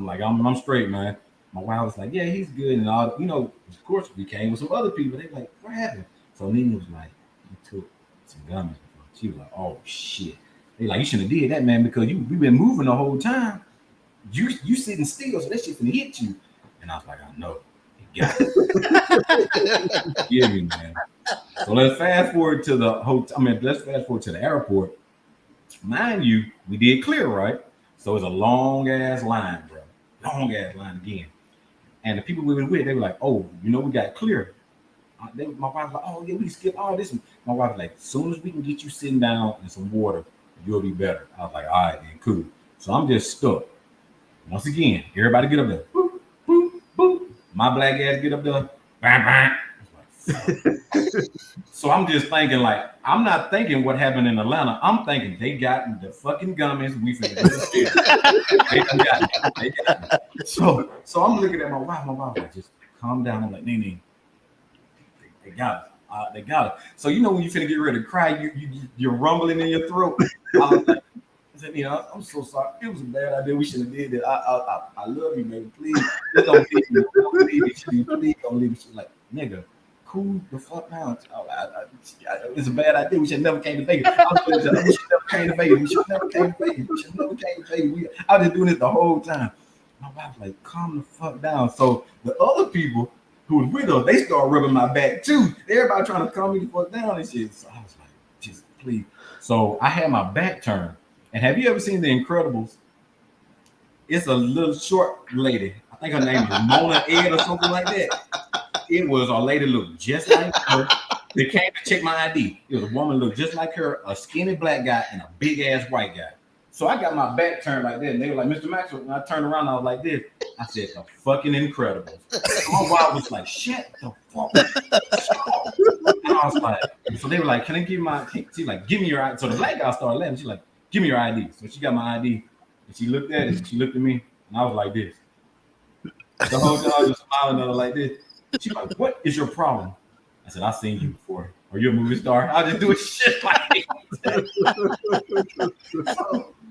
S3: like, I'm straight, man. My wife was like, "Yeah, he's good," and all. Of course, we came with some other people. They like, "What happened?" So Nina was like, "He took some gummies." She was like, "Oh shit." They like, "You shouldn't have did that, man, because we've been moving the whole time. You sitting still, so that shit's gonna hit you." And I was like, "I know." He got it. Yeah, man. So let's fast forward to the hotel. Let's fast forward to the airport. Mind you, we did clear, right? So it's a long ass line, bro. Long ass line again. And the people we were with, they were like, "Oh, we got clear." My wife was like, "Oh yeah, we skip all this." My wife was like, "As soon as we can get you sitting down and some water, you'll be better." I was like, "All right, then, cool." So I'm just stuck. Once again, everybody get up there. Boop, boop, boop. My black ass get up there. Bang, bang. So I'm just thinking, like, I'm not thinking what happened in Atlanta. I'm thinking they got the fucking gummies. We finna go to jail. They got it. So I'm looking at my wife. My wife like, just calm down. I'm like, Nene, they got it. They got it. So when you finna get ready to cry, you're rumbling in your throat. I was like, I'm so sorry. It was a bad idea. We should have did it. I love you, baby. Please, just don't leave me. Don't leave me. Please don't leave me. She's like, nigga, cool the fuck down. It's a bad idea. We should never came to Vegas. We should never came to Vegas. We should never came to Vegas. We should never came to Vegas. I was just doing this the whole time. My wife like, calm the fuck down. So the other people who was with us, they start rubbing my back too. Everybody trying to calm me the fuck down and shit. So I was like, just please. So I had my back turned. And have you ever seen The Incredibles? It's a little short lady. I think her name is Mona Ed or something like that. It was a lady looked just like her. They came to check my ID. It was a woman looked just like her, a skinny black guy and a big ass white guy. So I got my back turned like that, and they were like, "Mr. Maxwell," and I turned around, and I was like this. I said, "The fucking Incredibles." My wife was like, "Shut the fuck up." And I was like, so they were like, "Can I give my?" She's like, "Give me your ID." So the black guy started laughing. She's like, "Give me your ID." So she got my ID, and she looked at it, and she looked at me, and I was like this. The whole time I was just smiling at her like this. She's like, "What is your problem?" I said, "I've seen you before. Are you a movie star?" I'll just do a shit like that.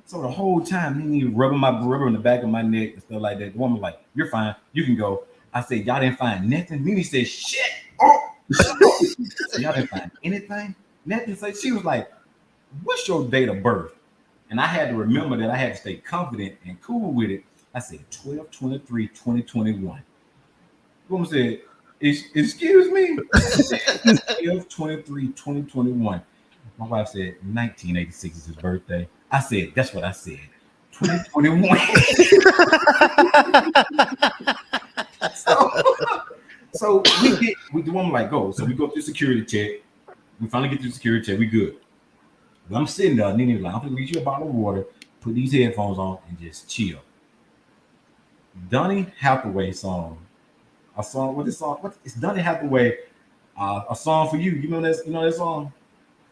S3: So the whole time, he rubbing my rubber in the back of my neck and stuff like that. The woman was like, "You're fine. You can go." I said, "Y'all didn't find nothing?" Mimi said, "Shit. Oh, so y'all didn't find anything?" Nothing. So she was like, "What's your date of birth?" And I had to remember that I had to stay confident and cool with it. I said, 12/23/2021. The woman said, "Excuse me?" 12/23/2021. My wife said 1986 is his birthday. I said, "That's what I said. 2021." so the woman like, "Go." So we go through security check. We finally get through security check. We good. But I'm sitting there, and then he was like, "I'm gonna get you a bottle of water, put these headphones on, and just chill." Donny Hathaway song. A song. What this song? What? It's Donny Hathaway. A song for you. You know that song?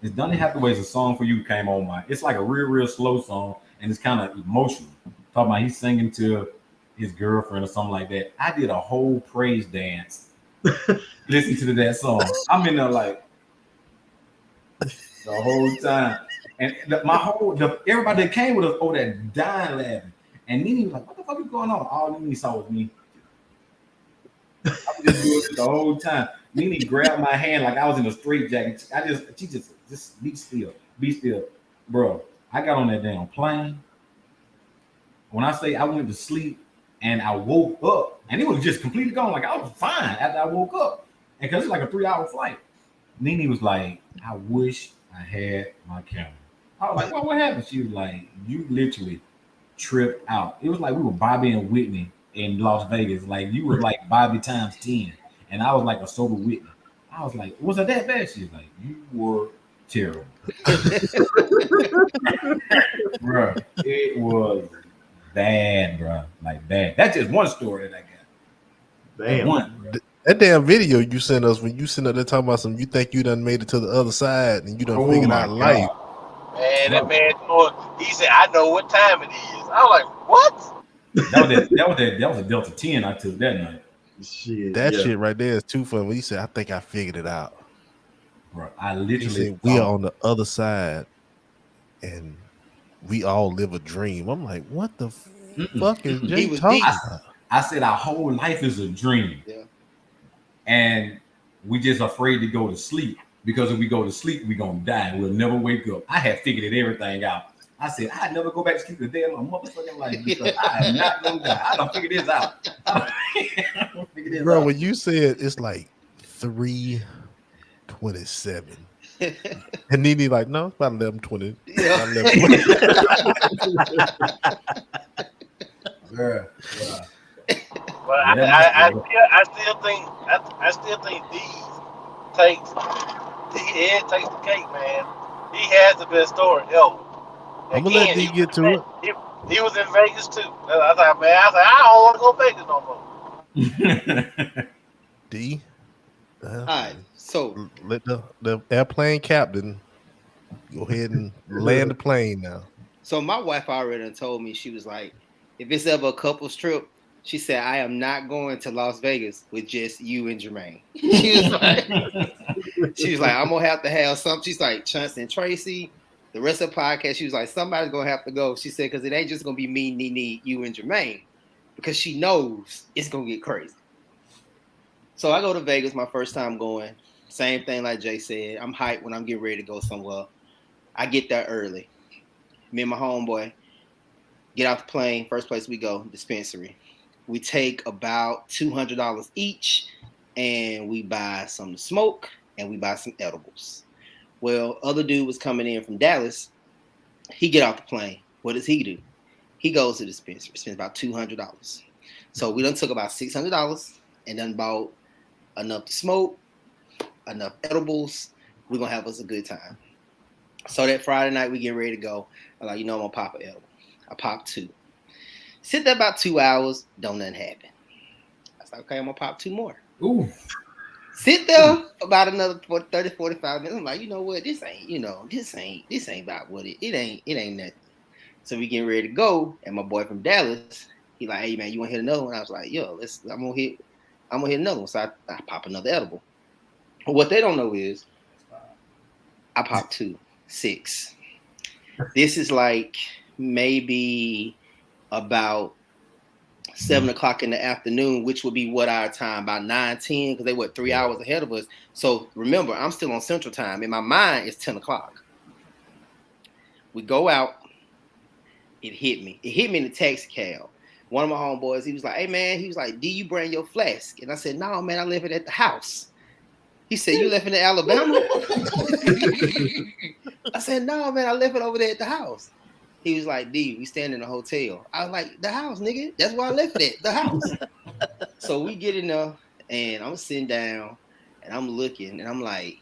S3: It's Donny Hathaway's "A Song for You" came on my. It's like a real slow song, and it's kind of emotional. Talking about he's singing to his girlfriend or something like that. I did a whole praise dance. Listen to that song. I'm in there like the whole time, and everybody that came with us over there dying laughing. And Nene was like, "What the fuck is going on?" All Nene saw was me. I was just doing it the whole time. Nene grabbed my hand like I was in a straitjacket. She just be still, bro. I got on that damn plane. When I say I went to sleep and I woke up, and it was just completely gone. Like I was fine after I woke up, and because it's like a 3-hour flight. Nene was like, "I wish I had my camera." I was like, "Well, what happened?" She was like, "You literally tripped out." It was like we were Bobby and Whitney in Las Vegas. Like you were like Bobby times 10, and I was like a sober Whitney. I was like, was it that bad? She's like, you were terrible. Bro, it was bad, bro. Like bad. That's just one story that I got. That
S2: Damn.
S3: one.
S1: That damn video you sent us when you sitting up there talking about some, you think you done made it to the other side and you done
S3: Oh
S1: figured
S3: my
S1: out life.
S3: God.
S4: Man, that man told, he said, I know what time it is. I was like, what?
S3: That was a Delta 10 I took that night.
S2: Shit.
S1: That
S2: yeah.
S1: shit right there is too funny. When he said, I think I figured it out.
S3: Bro, I
S1: He
S3: literally
S1: said, we are on the other side and we all live a dream. I'm like, what the fuck is Jay
S5: was
S1: talking
S5: deep.
S1: about?
S3: I said our whole life is a dream.
S5: Yeah.
S3: And we just afraid to go to sleep because if we go to sleep, we're gonna die. We'll never wake up. I had figured everything out. I said I'd never go back to sleep a day of my motherfucking life because I am not gonna die. I don't figure this out. I don't figure this
S1: Bro,
S3: out.
S1: when you said it's like 3:27. And Nene like, no, it's about 11:20.
S5: Yeah.
S1: About 11:20.
S3: Bruh.
S4: But
S3: Yeah,
S4: I still think D takes the cake, man. He has the best story ever.
S1: I'm gonna let D get to it.
S4: He was in Vegas too. I was like, man, I don't want to go Vegas no more.
S1: D.
S5: All right. So
S1: Let the airplane captain go ahead and land the plane now.
S5: So my wife already done told me, she was like, if it's ever a couple's trip, she said, I am not going to Las Vegas with just you and Jermaine. She was like, I'm gonna have to have some. She's like, Chance and Tracy, the rest of the podcast. She was like, somebody's gonna have to go. She said, because it ain't just gonna be me, Nene, you, and Jermaine, because she knows it's gonna get crazy. So I go to Vegas, my first time going. Same thing like Jay said. I'm hyped when I'm getting ready to go somewhere. I get there early. Me and my homeboy get off the plane. First place we go, dispensary. We take about $200 each, and we buy some to smoke, and we buy some edibles. Well, other dude was coming in from Dallas. He get off the plane. What does he do? He goes to the dispensary, spends about $200. So we done took about $600 and done bought enough to smoke, enough edibles. We're going to have us a good time. So that Friday night, we get ready to go. I'm like, I'm going to pop an edible. I popped 2. Sit there about 2 hours, don't nothing happen. I was like, okay, I'm going to pop 2 more.
S3: Ooh.
S5: Sit there for about another 30, 45 minutes. I'm like, you know what? This ain't about what it ain't nothing. So we getting ready to go. And my boy from Dallas, he like, hey man, you want to hit another one? I was like, yo, I'm gonna hit another one. So I pop another edible. What they don't know is I popped 2, 6. This is like maybe about 7:00 in the afternoon, which would be what our time, about 9:10, because they were 3 hours ahead of us. So remember, I'm still on Central Time. In my mind, it's 10:00. We go out. It hit me. It hit me in the taxi cab. One of my homeboys, he was like, hey man, he was like, do you bring your flask? And I said, no, man, I left it at the house. He said, you left it in Alabama? I said, no, man, I left it over there at the house. He was like, D, we stand in a hotel. I was like, the house, nigga. That's where I left it at, the house. So we get in there, and I'm sitting down, and I'm looking, and I'm like,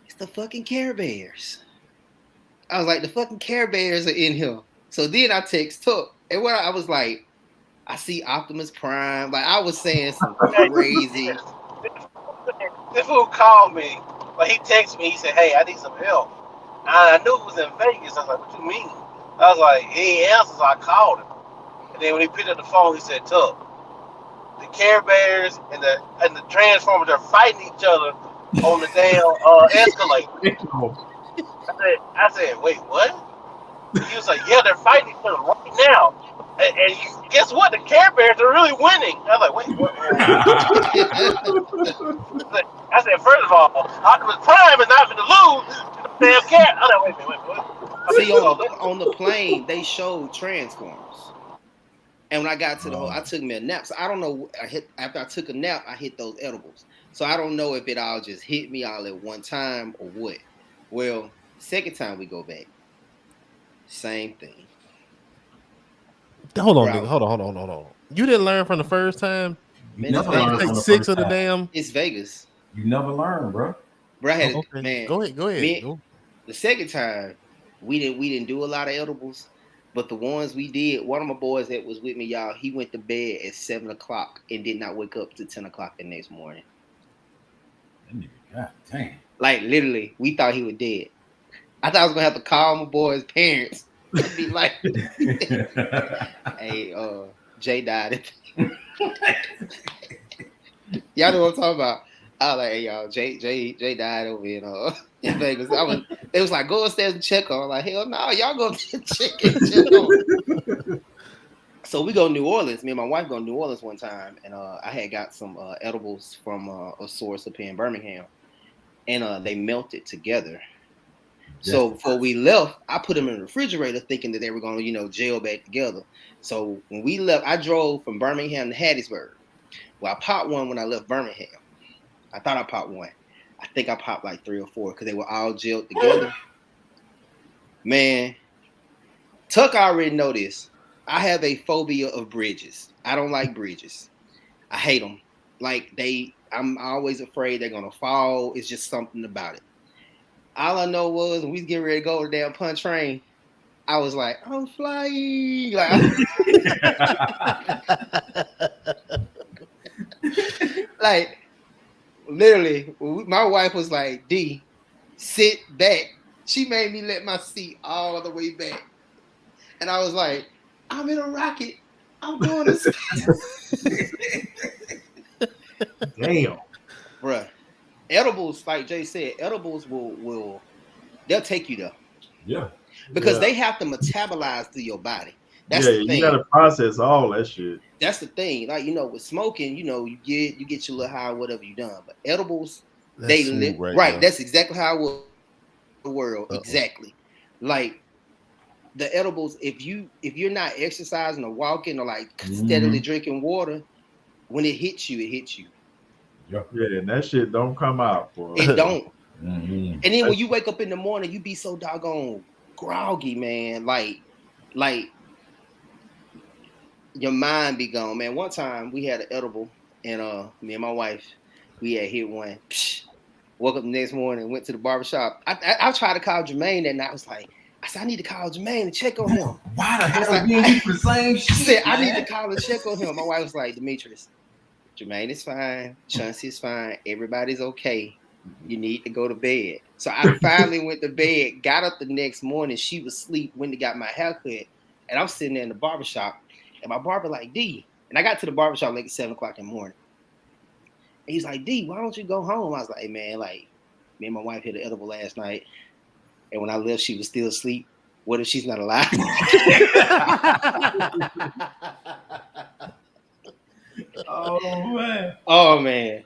S5: it's the fucking Care Bears. I was like, the fucking Care Bears are in here. So then I text Tuck, and what I was like, I see Optimus Prime. Like, I was saying some crazy.
S4: This fool called me, but he texted me. He said, hey, I need some help. I knew it was in Vegas. I was like, what you mean? I was like, he ain't answer, so I called him. And then when he picked up the phone, he said, Tuck, the Care Bears and the Transformers are fighting each other on the damn escalator. I said, wait, what? He was like, yeah, they're fighting each other right now. And guess what? The Care Bears are really winning. I was like, wait, what? I said, first of all, Optimus Prime is not going to lose. Damn cat. I was like, wait.
S5: See, on the plane, they showed Transformers. And when I got to the I took me a nap. So I don't know. After I took a nap, I hit those edibles. So I don't know if it all just hit me all at one time or what. Well, second time we go back, same thing.
S1: Hold on, nigga. Hold on. You didn't learn from the first time?
S5: Man,
S1: take 6 of the damn.
S5: It's Vegas.
S3: You never learn, bro.
S5: Bro, I had
S1: Okay,
S5: man.
S1: go ahead.
S5: Me,
S1: Go.
S5: the second time we didn't do a lot of edibles, but the ones we did, one of my boys that was with me, y'all, he went to bed at 7 o'clock and did not wake up to 10 o'clock the next morning.
S3: That nigga, god damn.
S5: Like literally, we thought he was dead. I thought I was gonna have to call my boy's parents and be like, "Hey, Jay died." Y'all know what I'm talking about. I was like, "Hey, y'all, Jay died over in Vegas." They was like, "Go upstairs and check on." I'm like, "Hell no, y'all go check on." So we go to New Orleans. Me and my wife go to New Orleans one time, and I had got some edibles from a source up here in Birmingham, and they melted together. So before we left, I put them in the refrigerator thinking that they were going to, gel back together. So when we left, I drove from Birmingham to Hattiesburg. Well, I popped one when I left Birmingham. I thought I popped one. I think I popped like 3 or 4 because they were all gelled together. Man, Tuck already know this. I have a phobia of bridges. I don't like bridges. I hate them. Like I'm always afraid they're going to fall. It's just something about it. All I know was when we was getting ready to go to the damn Punch Train, I was like, I'm flying. Like literally, my wife was like, D, sit back. She made me let my seat all the way back. And I was like, I'm in a rocket. I'm going to space.
S2: Damn.
S5: Bruh. Edibles, like Jay said, edibles they'll take you there.
S3: Yeah.
S5: Because they have to metabolize through your body. That's
S2: the
S5: the thing.
S2: You gotta process all that shit.
S5: That's the thing. Like, with smoking, you get your little high, whatever you done. But edibles, they live right. That's exactly how I was the world. Exactly. Like the edibles, if you're not exercising or walking or like steadily drinking water, when it hits you, it hits you.
S2: Yeah, and that shit don't come out, boy.
S5: It don't. And then when you wake up in the morning, you be so doggone groggy, man. Like your mind be gone, man. One time we had an edible, and me and my wife, we had hit one. Woke up the next morning, went to the barbershop. I tried to call Jermaine that night. I was like, I need to call Jermaine and check on him.
S3: Why the hell are you the same shit?
S5: I said, I need to call and check on him. My wife was like, Demetrius, Jermaine is fine. Chauncey is fine. Everybody's okay. You need to go to bed. So I finally went to bed, got up the next morning. She was asleep, went and got my haircut. And I'm sitting there in the barbershop. And my barber like, D. And I got to the barbershop like at 7 o'clock in the morning. And he's like, D, why don't you go home? I was like, hey, man, like, me and my wife hit an edible last night. And when I left, she was still asleep. What if she's not alive? Oh, man.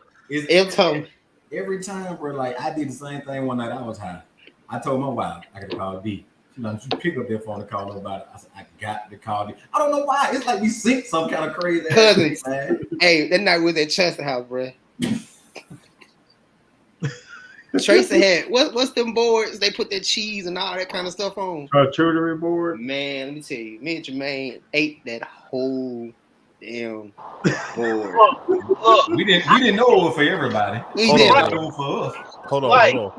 S3: Every time, bro, like, I did the same thing one night. I was high. I told my wife I could call D. She like, you pick up that phone and call nobody. I said, I got to call D. I don't know why. It's like we sync some kind of crazy
S5: cousins. Hey, that night we was at Chester House, bro. Tracy had what's them boards? They put their cheese and all that kind of stuff on.
S2: Charcuterie board.
S5: Man, let me tell you, me and Jermaine ate that whole damn board.
S3: Look, we didn't know it was for everybody.
S5: We didn't
S3: know it for us.
S1: Hold on.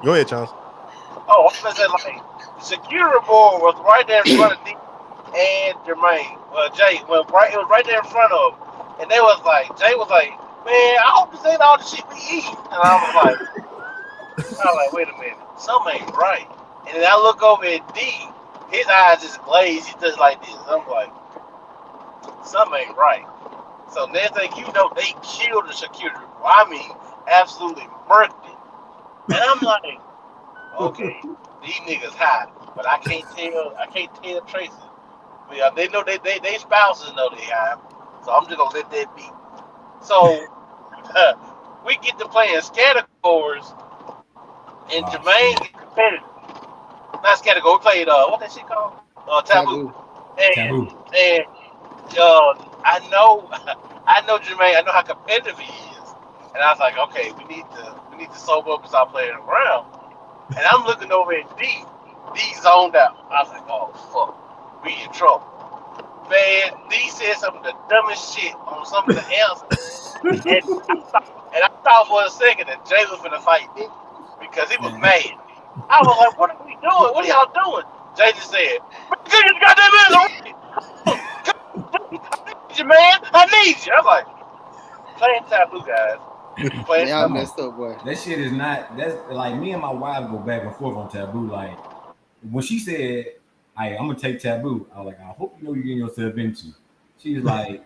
S1: Go ahead, Charles.
S6: Oh, I was gonna say, like, the security board was right there in front of D and Jermaine. Jay, it was right there in front of him. And they was like, Jay was like, man, I hope this ain't all the shit we eat. And I was like, wait a minute, something ain't right. And then I look over at D, his eyes just glazed. He's just like this. I'm like, something ain't right. So next thing you know, they killed the security. I mean, absolutely murked it. And I'm like, okay, these niggas high, but I can't tell Tracy. Yeah, they know they spouses know they high, so I'm just gonna let that be. So we get to playing categories, and Jermaine gets competitive. Not category. We played what that shit called? Taboo. And I know Jermaine. I know how competitive he is, and I was like, okay, we need to sober up and start playing around. And I'm looking over at D. D zoned out. I was like, oh fuck, we in trouble. Man, D said some of the dumbest shit on some of the answers. And I thought for a second that Jay was gonna fight me because he was mad. I was like, "What are we doing? What are y'all doing?" Jay just said, "Get your goddamn ass away! I need you, man. I need you." I was like, "Playing taboo, guys. Playing
S5: Y'all
S6: taboo."
S5: messed up, boy.
S3: That shit is not. That's like me and my wife go back and forth on taboo. Like when she said, "I'm gonna take taboo," I was like, "I hope you know you're getting yourself into." She was like,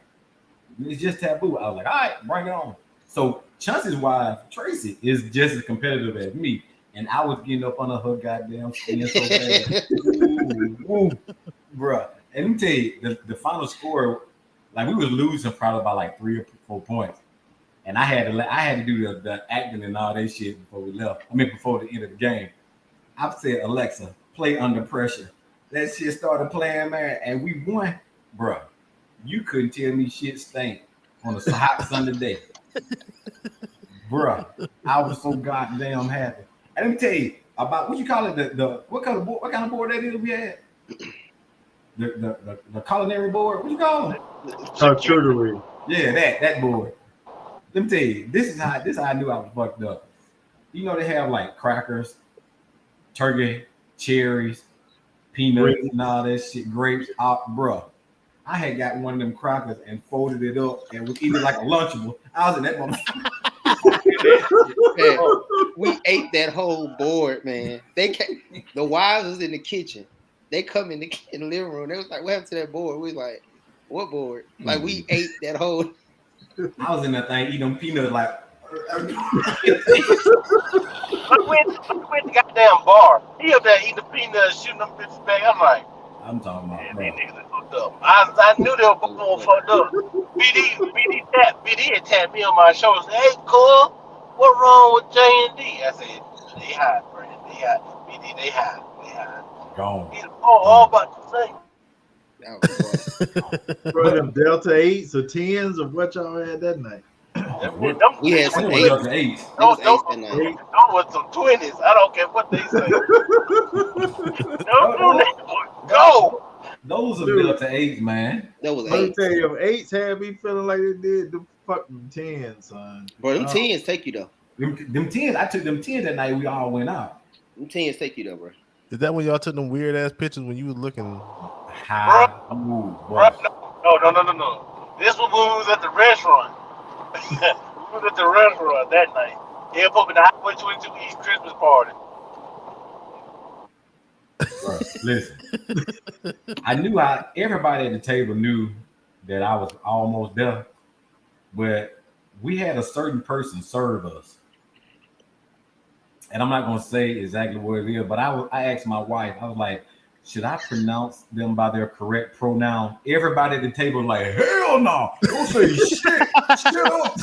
S3: "It's just taboo." I was like, "All right, bring it on." So Chauncey's wife Tracy is just as competitive as me, and I was getting up under her goddamn skin so bad. Ooh, bruh. And let me tell you, the final score, like we was losing probably by like 3 or 4 points. And I had to do the acting and all that shit before we left. I mean, before the end of the game. I said, Alexa, play Under Pressure. That shit started playing, man, and we won, bro. You couldn't tell me shit stank on a hot Sunday day, bro. I was so goddamn happy. And let me tell you about what you call it. The what kind of board that is we had? The culinary board. What you call them?
S2: Charcuterie.
S3: Yeah, that board. Let me tell you, this is how I knew I was fucked up. You know they have like crackers, turkey, cherries, peanuts, and all that shit, grapes. Bruh, I had got one of them crackers and folded it up and was eating like a Lunchable. I was in that moment.
S5: Man, we ate that whole board, man. The wives was in the kitchen. They come in the living room. They was like, "What happened to that board?" We was like, "What board?" Like we ate that whole.
S3: I was in that thing eating them peanuts like.
S6: I went to goddamn bar. He up there eating the peanuts, shooting them bitches back. I'm like,
S3: I'm talking about,
S6: man,
S3: bro.
S6: these niggas are fucked up. I knew they were both fucked up. BD had tapped me on my shoulder and said, "Hey, Cole, what wrong with J and D?" I said, "They high, bro. They high. BD, they high. They high."
S3: Gone.
S6: He's all about to say.
S2: Bro, them Delta 8s or 10s or what y'all had that night?
S5: We had some
S3: Delta 8s.
S6: Those
S2: Eight.
S6: were some 20s. I don't care what they say. Don't do that, boy. Go.
S3: Those are
S2: Dude.
S3: Delta 8s, man.
S5: That was
S2: Let me
S5: 8.
S2: tell you, them 8s had me feeling like they did the fucking 10s, son.
S5: Bro, them 10s take you though.
S3: Them 10s, I took them 10s that night. We all went out.
S5: Them 10s take you though, bro.
S1: Is that when y'all took them weird ass pictures when you was looking?
S3: High.
S6: Bro,
S3: Ooh,
S6: no. This was when we was at the restaurant. We was at the restaurant that night. They put me the Highway 22 East Christmas party.
S3: Bro, listen. I knew everybody at the table knew that I was almost there, but we had a certain person serve us. And I'm not gonna say exactly what it is, but I asked my wife, I was like, should I pronounce them by their correct pronoun? Everybody at the table was like, hell no, don't say shit. Shut up.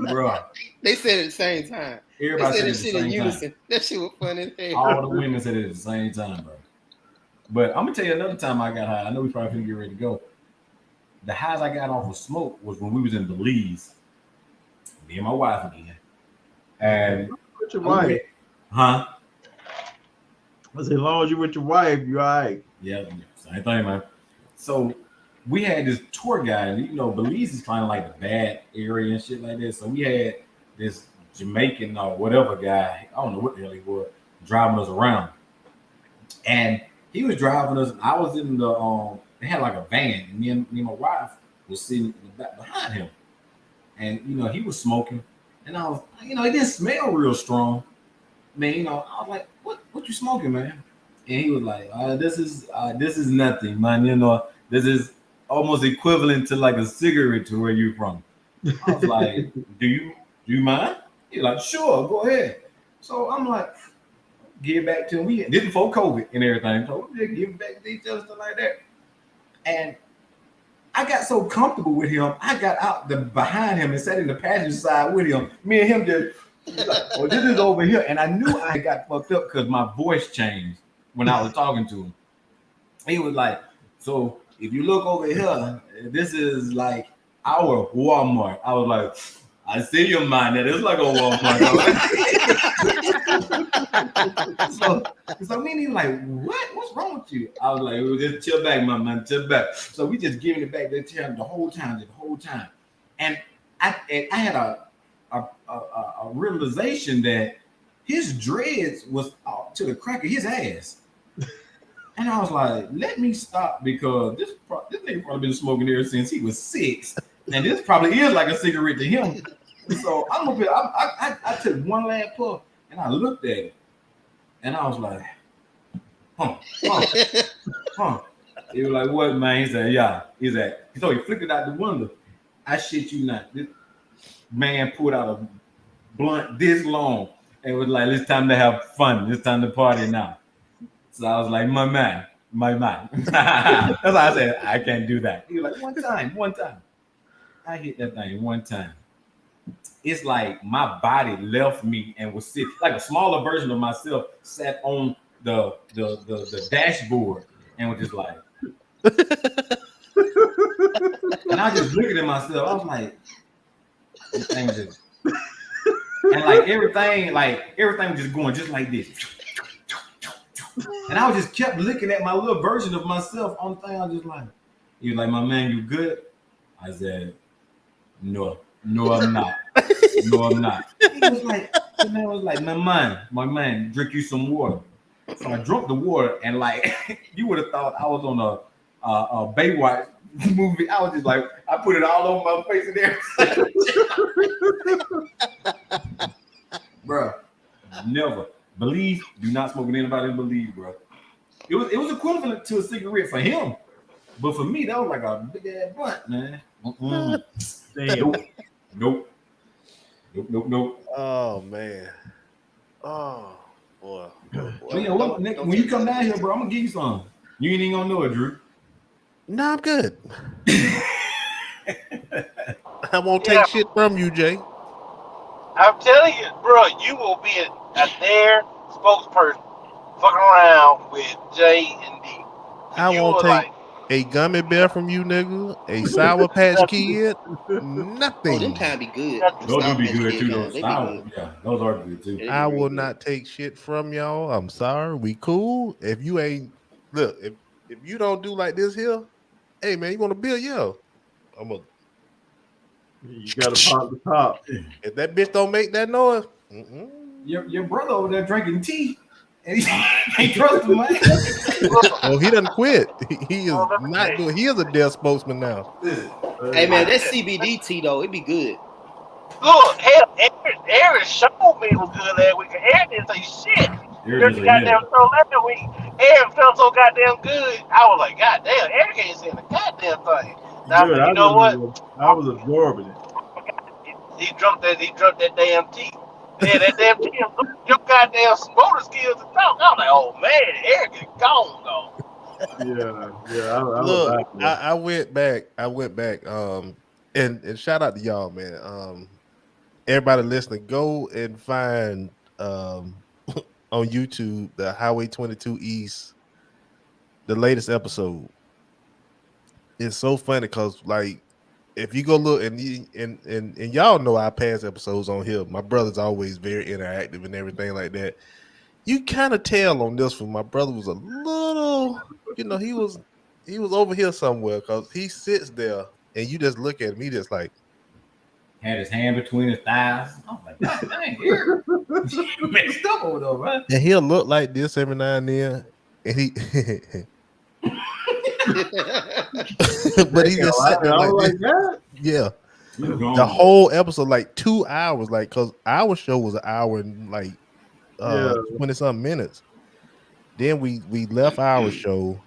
S3: Bro.
S5: They said it at the same time.
S3: Everybody said it at the
S5: shit in
S3: same
S5: unison.
S3: time.
S5: That shit was funny as hell.
S3: All the women said it at the same time, bro. But I'm gonna tell you another time I got high. I know we probably couldn't get ready to go. The highs I got off of smoke was when we was in Belize. Me and my wife again. And
S2: with your wife.
S3: Huh?
S2: I said, as long as you with your wife, you all right.
S3: Yeah, same thing, man. So we had this tour guide, and you know, Belize is kind of like the bad area and shit like that. So we had this Jamaican or whatever guy, I don't know what the hell he was, driving us around. And he was driving us, and I was in the they had like a van, and me and my wife was sitting in the back behind him. And you know, he was smoking, and I was, you know, it didn't smell real strong. Man, you know, I was like, what you smoking, man? And he was like, this is nothing, man. You know, this is almost equivalent to like a cigarette to where you from. I was like, do you mind? He's like, sure, go ahead. So I'm like, give it back to him. We did before COVID and everything. So we just give it back to each other, stuff like that. And I got so comfortable with him, I got out behind him and sat in the passenger side with him. Me and him just, like, oh, this is over here. And I knew I got fucked up because my voice changed when I was talking to him. He was like, so if you look over here, this is like our Walmart. I was like, I see your mind that it's like a Walmart. so me and he was like, what's wrong with you? I was like, just chill back, my man, chill back. So we just giving it back to him the whole time. And I had a realization that his dreads was to the crack of his ass. And I was like, let me stop because this nigga probably been smoking ever since he was 6. And this probably is like a cigarette to him. So I'm up here, I took one last puff and I looked at it. And I was like, huh. He was like, what, man? He said, yeah. So he flicked it out the window. I shit you not. This man pulled out a blunt this long and was like, it's time to have fun. It's time to party now. So I was like, my man. That's why I said, I can't do that. He was like, one time. I hit that thing one time. It's like my body left me and was sitting, like a smaller version of myself sat on the dashboard and was just like, and I was just looking at myself. I was like, this thing was just, and like everything was just going just like this. And I was just kept looking at my little version of myself on the thing. I was just like, he was like, my man, you good? I said, no, I'm not. No, I'm not. The man was like, my man, drink you some water. So I drank the water, and like you would have thought I was on a Baywatch movie. I was just like, I put it all over my face and everything. Bro, never. Believe, do not smoke with anybody in Believe, bro. It was equivalent to a cigarette for him, but for me, that was like a big ass blunt, man. Nope.
S1: Oh man. Oh boy.
S3: So yeah, when you come down here, bro, I'm gonna give you some. You ain't even gonna know it, Drew.
S1: No, I'm good. I won't take shit from you, Jay.
S6: I'm telling you, bro, you will be a their spokesperson fucking around with J and D.
S1: I won't take a gummy bear from you, nigga. A Sour Patch Kid. Nothing.
S5: Oh, them kind be good.
S3: Those do be good too. Those sour, yeah, those are good too.
S1: I will not take shit from y'all. I'm sorry. We cool. If you ain't look, if you don't do like this here, hey man, you want to build? Yeah,
S2: you gotta pop the top.
S1: If that bitch don't make that noise,
S3: your brother over there drinking tea. And he ain't trust him, man.
S1: Oh, he doesn't quit. He is not doing. He is a dead spokesman now.
S5: Hey man, that CBD tea though, it be good.
S6: Look, Aaron showed me it was good last week. Aaron didn't say shit. During the goddamn show last week, Aaron felt so goddamn good. I was like, goddamn, Aaron ain't saying a goddamn thing. Now,
S2: Dude,
S6: you know what?
S2: I was absorbing it.
S6: He drunk that damn tea. Yeah, that damn tea. Your goddamn motor skills to talk. I was like, oh man, Eric is gone though.
S2: Yeah.
S1: Look, I went back. And shout out to y'all, man. Everybody listening, go and find on YouTube the Highway 22 East, the latest episode. It's so funny because like if you go look and y'all know our past episodes on here, my brother's always very interactive and everything like that. You kind of tell on this one, my brother was a little, he was over here somewhere because he sits there and you just look at him, he just like
S3: had his hand between his thighs. I was like, God dang, here. You messed up over there, right?
S1: And he'll look like this every now and then. And he but he just sat there like that. Yeah. The whole episode, like 2 hours, like because our show was an hour and like 20-something minutes. Then we left our show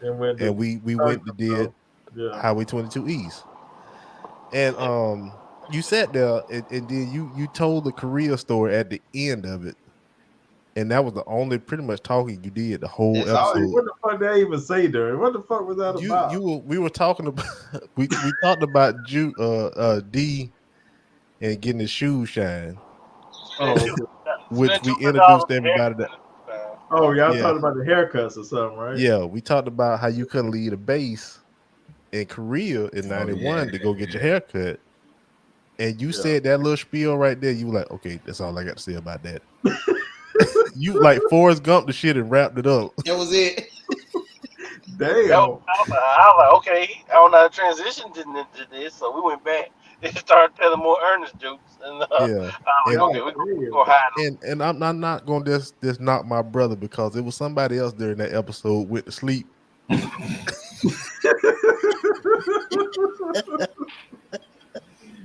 S1: and we went to did Highway 22 East. And you sat there and then you told the Korea story at the end of it. And that was the only pretty much talking you did the whole episode.
S2: What the fuck did I even say there? What the fuck was that about?
S1: We were talking about we talked about D and getting his shoes shine.
S2: Oh, okay.
S1: Which we introduced everybody to.
S2: Oh, y'all talking about the haircuts or something, right?
S1: Yeah, we talked about how you couldn't leave the base in Korea in '91 to go get your haircut. And you said that little spiel right there. You were like, okay, that's all I got to say about that. You like Forrest Gump the shit and wrapped it up.
S5: That was it.
S2: Damn.
S6: I was like, okay, I don't know how to transition to this, so we went back they started telling more earnest jokes, and
S1: Yeah,
S6: like,
S1: and
S6: okay, we gonna hide them.
S1: and I'm not gonna just knock my brother because it was somebody else during that episode went to sleep.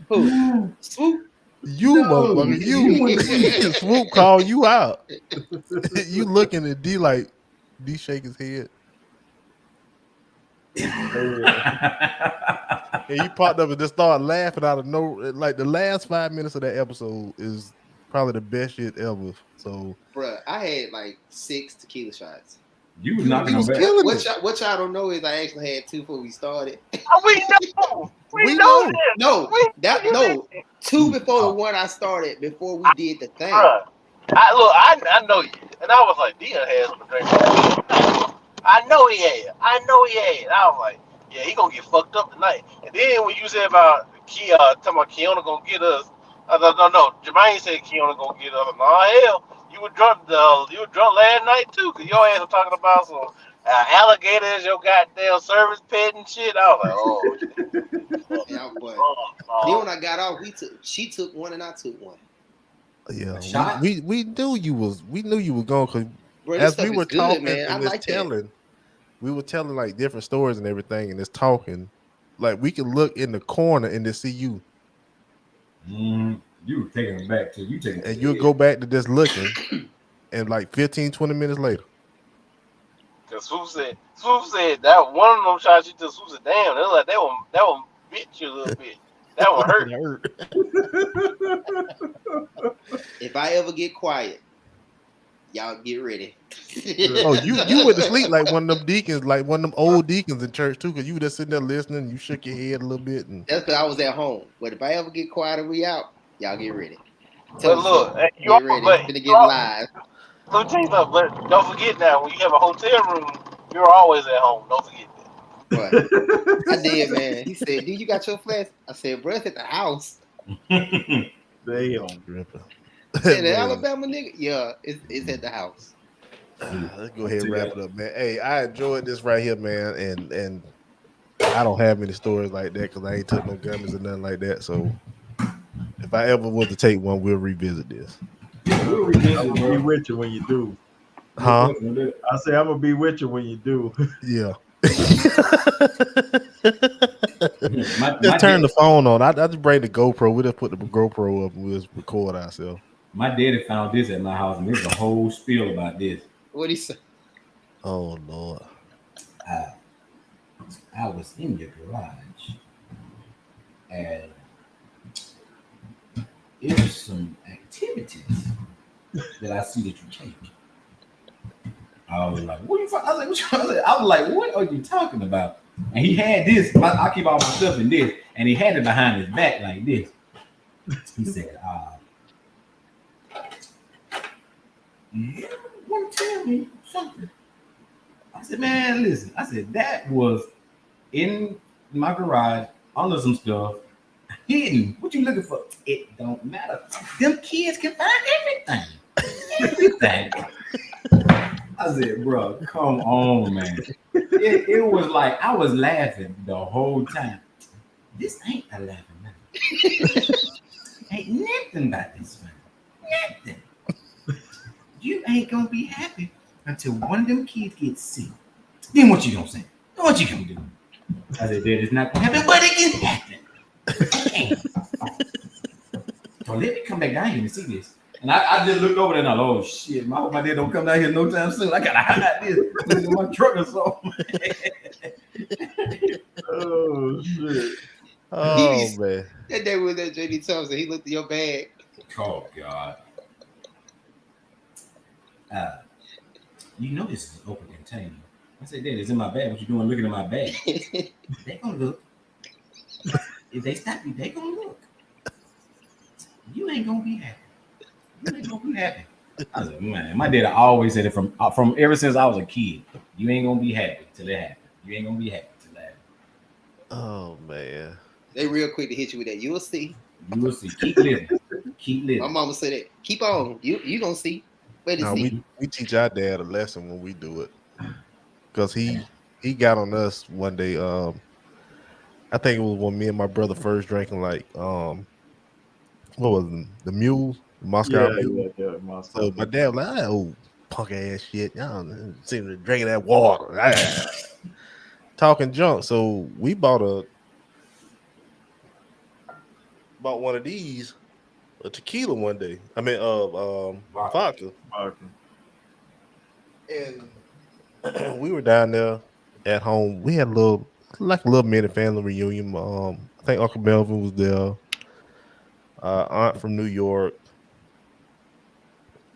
S5: Who? Swoop.
S1: You
S3: No,
S1: motherfucker,
S3: you
S1: you
S3: went to sleep.
S1: Swoop call you out. You looking at D like D shake his head. And he popped up and just started laughing out of no like the last 5 minutes of that episode is probably the best shit ever. So
S5: Bruh, I had like 6 tequila shots.
S3: You was
S1: you
S3: knocking them
S1: was
S3: back.
S1: killing
S5: What
S1: it.
S5: y'all don't know is I actually had 2 before we started.
S6: We know, we
S1: We
S6: know
S1: know.
S6: this.
S5: No,
S6: We
S5: no, 2 before the
S3: Oh,
S5: one I started before we did the thing.
S6: Bruh, I know you, and I was like, Dion has some drink. I know he had. I know he had. I was like, yeah, he gonna get fucked up tonight. And then when you said about talking about Keona gonna get us, no, Jermaine said Keona gonna get us. No hell, you were drunk. You were drunk last night too, cause your ass was talking about some alligators, your goddamn service pet and shit. I was like, oh shit.
S5: Yeah, but then
S6: Oh,
S5: when I got off, she took one and I took one.
S1: Yeah,
S3: a shot?
S1: we knew you was going because
S5: Bro, this
S1: as
S5: stuff
S1: we
S5: is
S1: were
S5: good,
S1: talking
S5: man. I
S1: and it's
S5: like that.
S1: telling, we were telling like different stories and everything, and it's talking. Like we could look in the corner and to see you,
S3: You were taking them back to you taking
S1: and
S3: it
S1: you'll
S3: to
S1: go back to just looking, and like 15, 20 minutes later.
S6: cause Swoop said that one of them shots she took. Swoop said, damn, they like that one bit you a little bit. That one hurt.
S1: It hurt.
S5: If I ever get quiet, y'all get ready.
S1: Oh, you went to sleep like one of them deacons, like one of them old deacons in church too, because you were just sitting there listening. You shook your head a little bit, and
S5: That's because I was at home. But if I ever get quiet and we out, y'all get ready.
S6: But
S5: Tell the
S6: look,
S5: story.
S6: you
S5: Get
S6: all,
S5: ready.
S6: but
S5: Finna
S6: you
S5: get
S6: all,
S5: live.
S6: let me tell you something. But don't forget now, when you have a hotel room, you're always at home. Don't forget that.
S5: But I did, man. He said, "Dude, you got your flash?" I said, "Bro, it's at the house."
S3: it.
S2: Damn.
S1: Ripper.
S5: He said, "The
S1: Man,
S5: Alabama nigga." Yeah, it's at the house.
S1: let's go ahead and wrap it up, man. Hey, I enjoyed this right here, man, and I don't have many stories like that because I ain't took no gummies or nothing like that. So if I ever was to take one, we'll revisit this.
S3: We'll
S2: I'm
S3: revisit,
S2: gonna be
S3: bro.
S2: with you when you do.
S1: Huh?
S2: I say I'm gonna be with you when you do.
S1: Yeah.
S3: My
S1: Just turn
S3: dad,
S1: the phone on. I just bring the GoPro. We just put the GoPro up and we'll just record ourselves.
S3: my daddy found this at my house, and there's a whole spiel about this.
S5: What he say?
S1: Oh Lord.
S3: I was in your garage, and there's some activities that I see that you take. I was like, "What are you?" I was like, "What you-" I was like, "What are you talking about?" And he had this. I keep all my stuff in this, and he had it behind his back like this. He said, "You want to tell me something?" I said, "Man, listen." I said, "That was in my garage under some stuff, hidden. What you looking for? It don't matter. Them kids can find everything. Everything." I said, "Bro, come on, man." It was like I was laughing the whole time. This ain't a laughing matter. Ain't nothing about this one. Nothing. You ain't gonna be happy until one of them kids gets sick. Then what you gonna say? What you gonna do? I said, "That is not gonna happen, but it can happen." So let me come back down here and see this. And I just looked over there and I was, "Oh shit, I hope my dad don't come down here no time soon. I gotta hide this in my truck or something."
S2: Oh shit.
S1: Oh man.
S5: That day was at JD Thompson. He looked at your bag.
S3: Oh God. You know this is open container. I said, "Dad, it's in my bag. What you doing looking in my bag?" They gonna look. If they stop you, they gonna look. You ain't gonna be happy. You ain't gonna be happy. I was like, man, my dad always said it from ever since I was a kid. You ain't gonna be happy till it happens. You ain't gonna be happy till that happens.
S1: Oh man.
S5: They real quick to hit you with that. You'll see.
S3: You will see. Keep living. Keep
S5: My
S3: living.
S5: mama said that. Keep on. You gonna see. Wait to
S1: No,
S5: see.
S1: we teach our dad a lesson when we do it. Because he got on us one day. I think it was when me and my brother first drinking like what was it? The mule, the Moscow mule.
S2: Yeah. Moscow.
S1: So my dad was like, "Ah, old punk ass shit, y'all seem to drink that water." Talking junk. So we bought one of these, a tequila one day. I mean vodka.
S2: Vodka.
S1: And we were down there at home. We had a little mini family reunion. I think Uncle Melvin was there, aunt from New York,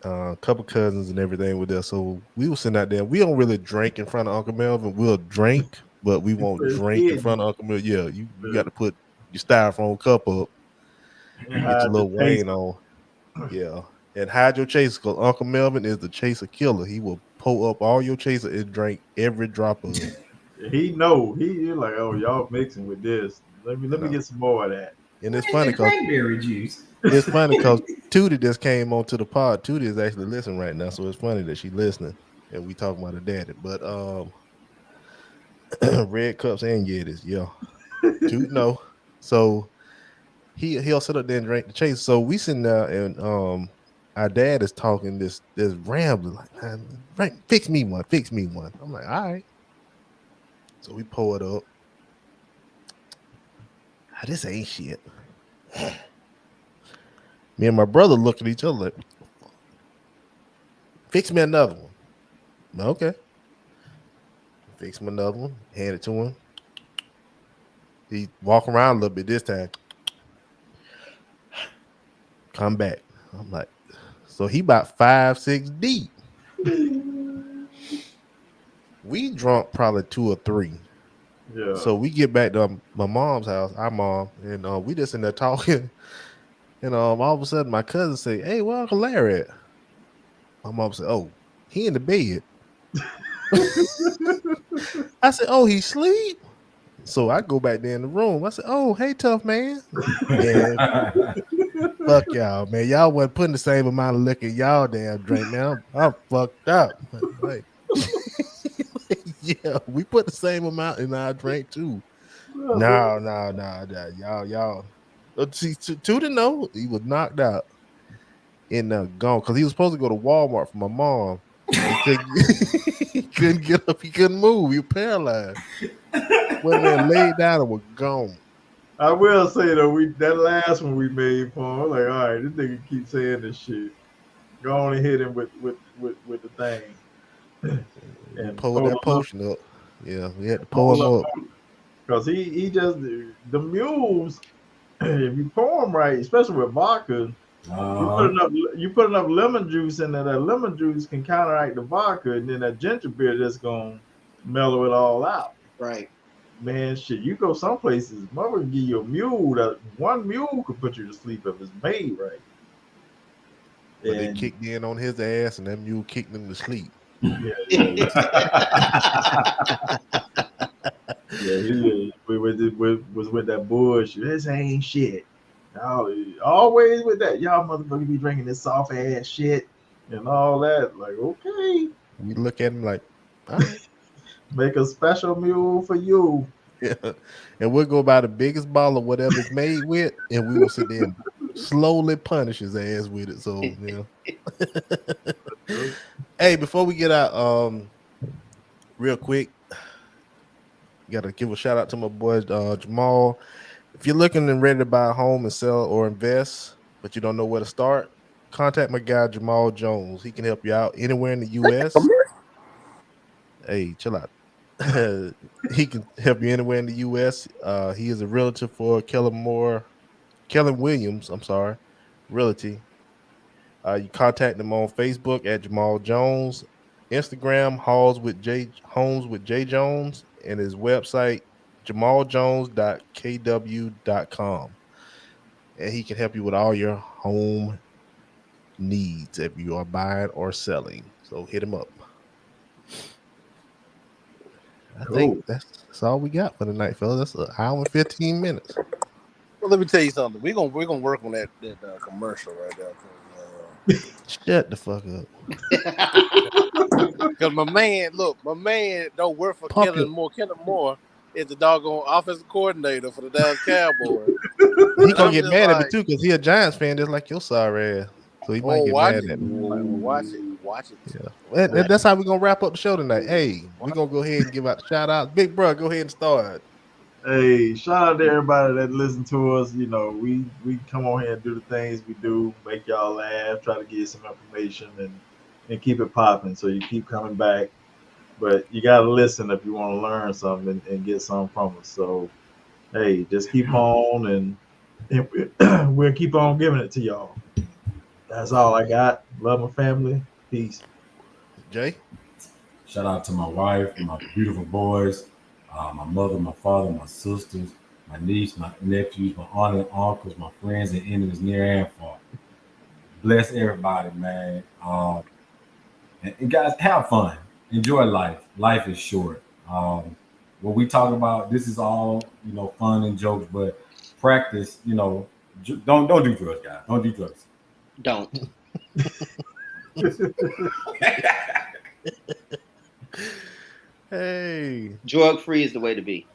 S1: a couple cousins and everything were there. So we were sitting out there. We don't really drink in front of Uncle Melvin. We'll drink, but we won't
S2: It's
S1: drink in
S2: hidden.
S1: front of Uncle Melvin. Yeah, you got to put your styrofoam cup up,
S2: And
S1: get your
S2: hide the
S1: little
S2: taste.
S1: Wayne on. Yeah. And hide your chaser because Uncle Melvin is the chaser killer. He will pull up all your chaser and drink every drop of it.
S2: He know. He like, oh, y'all mixing with this. Let me
S1: No.
S2: get some more of that.
S1: And it's
S3: Where's
S1: funny
S3: the
S1: because
S3: cranberry juice?
S1: it's funny because Tootie just came onto the pod. Tootie is actually listening right now, so it's funny that she's listening and we talking about her daddy. But red cups and Yetis, yeah. Toot no. So he'll sit up there and drink the chase. So we sitting there and our dad is talking this rambling like, man, right, fix me one. I'm like, all right. So we pour it up. This ain't shit. Me and my brother look at each other like, fix me another one. Okay. Fix him another one. Hand it to him. He walk around a little bit this time. Come back. I'm like, so he about 5, 6 deep. We drunk probably 2 or 3.
S2: Yeah.
S1: So we get back to my mom's house, our mom, and we just in there talking. And all of a sudden my cousin say, "Hey, where Uncle Larry at?" My mom said, "Oh, he in the bed." I said, "Oh, he sleep?" So I go back there in the room. I said, "Oh, hey, tough man." And fuck y'all, man. Y'all wasn't putting the same amount of liquor y'all damn drink, man. I'm fucked up. Like, yeah, we put the same amount in our drink too. No. Y'all. See, to know, he was knocked out and gone because he was supposed to go to Walmart for my mom. He he couldn't get up. He couldn't move. He was paralyzed. Went there, laid down, and was gone.
S2: I will say though, that last one we made for him, I was like, all right, this nigga keep saying this shit. Go on and hit him with the thing. And
S1: Pull that potion up. Yeah, we had to pull him up.
S2: Because he just, the mules, if you pour them right, especially with vodka, you put enough lemon juice in there. That lemon juice can counteract the vodka, and then that ginger beer just gonna mellow it all out.
S5: Right.
S2: Man, shit, you go some places, mother can give you a mule. That one mule could put you to sleep if it's made right.
S1: But they kicked in on his ass, and that mule kicked him to sleep.
S2: Yeah, he was with that bullshit. This ain't shit. Always with that. Y'all motherfuckers be drinking this soft ass shit and all that. Like, okay.
S1: We look at him like, all right.
S2: Make a special mule for you.
S1: Yeah. And we'll go buy the biggest bottle of whatever it's made with, and we will sit there and slowly punish his ass with it. So, yeah. Hey, before we get out, real quick, gotta give a shout out to my boy Jamal. If you're looking and ready to buy a home and sell or invest, but you don't know where to start, contact my guy Jamal Jones. He can help you out anywhere in the U.S. Hey, chill out. He can help you anywhere in the U.S. He is a realtor for Kellen Williams. I'm sorry, Realty. You contact him on Facebook at Jamal Jones, Instagram Homes with J Jones, and his website jamaljones.kw.com. And he can help you with all your home needs if you are buying or selling. So hit him up. I think that's all we got for tonight, fellas. That's an hour and 15 minutes.
S4: Well, let me tell you something. We're gonna work on that commercial right there.
S1: Shut the fuck up.
S4: Because my man don't work for Kellen Moore. is the doggone offensive coordinator for the Dallas Cowboys.
S1: He gonna
S4: I'm
S1: get
S4: just
S1: mad at me
S4: like,
S1: too because he a Giants fan, just like your sorry ass. So he might
S4: oh,
S1: get
S4: watch
S1: mad
S4: it.
S1: at me.
S4: Watch it. Watch it.
S1: Yeah, and that's how we're gonna wrap up the show tonight. Hey, we're gonna go ahead and give out the shout outs. Big bro, go ahead and start.
S2: Hey, shout out to everybody that listen to us. You know, we come on here and do the things we do, make y'all laugh, try to get you some information and keep it popping. So you keep coming back. But you gotta listen if you want to learn something and get something from us. So hey, just keep on and we'll keep on giving it to y'all. That's all I got. Love my family. Peace.
S1: Jay.
S3: Shout out to my wife, my beautiful boys, my mother, my father, my sisters, my niece, my nephews, my aunt and uncles, my friends and enemies near and far. Bless everybody, man. And guys, have fun. Enjoy life. Life is short. What we talk about, this is all fun and jokes, but practice. Don't do drugs, guys. Don't do drugs.
S5: Don't.
S1: Hey,
S5: Drug free is the way to be.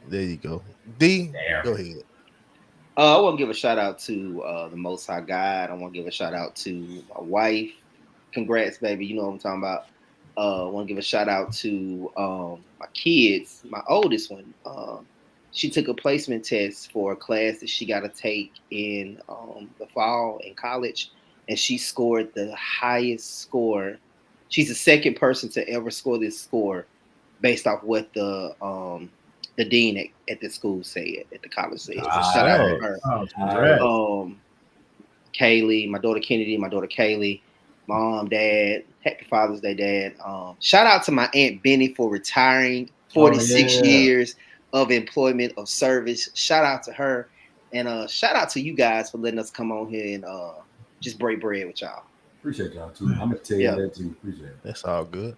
S1: there you go. D,
S3: There.
S1: go ahead.
S5: I want to give a shout out to the Most High God. I want to give a shout out to my wife. Congrats, baby. You know what I'm talking about. I want to give a shout out to my kids. My oldest one. She took a placement test for a class that she got to take in the fall in college, and she scored the highest score. She's the second person to ever score this score, based off what the dean at the school said, at the college said. So shout out to her.
S2: Oh, congrats.
S5: Kaylee, my daughter Kennedy, my daughter Kaylee, mom, dad, happy Father's Day, dad. Shout out to my Aunt Benny for retiring 46 years of employment of service. Shout out to her. And shout out to you guys for letting us come on here and just break bread with y'all.
S3: Appreciate y'all too. I'm gonna tell you that too. Appreciate it.
S1: That's all good.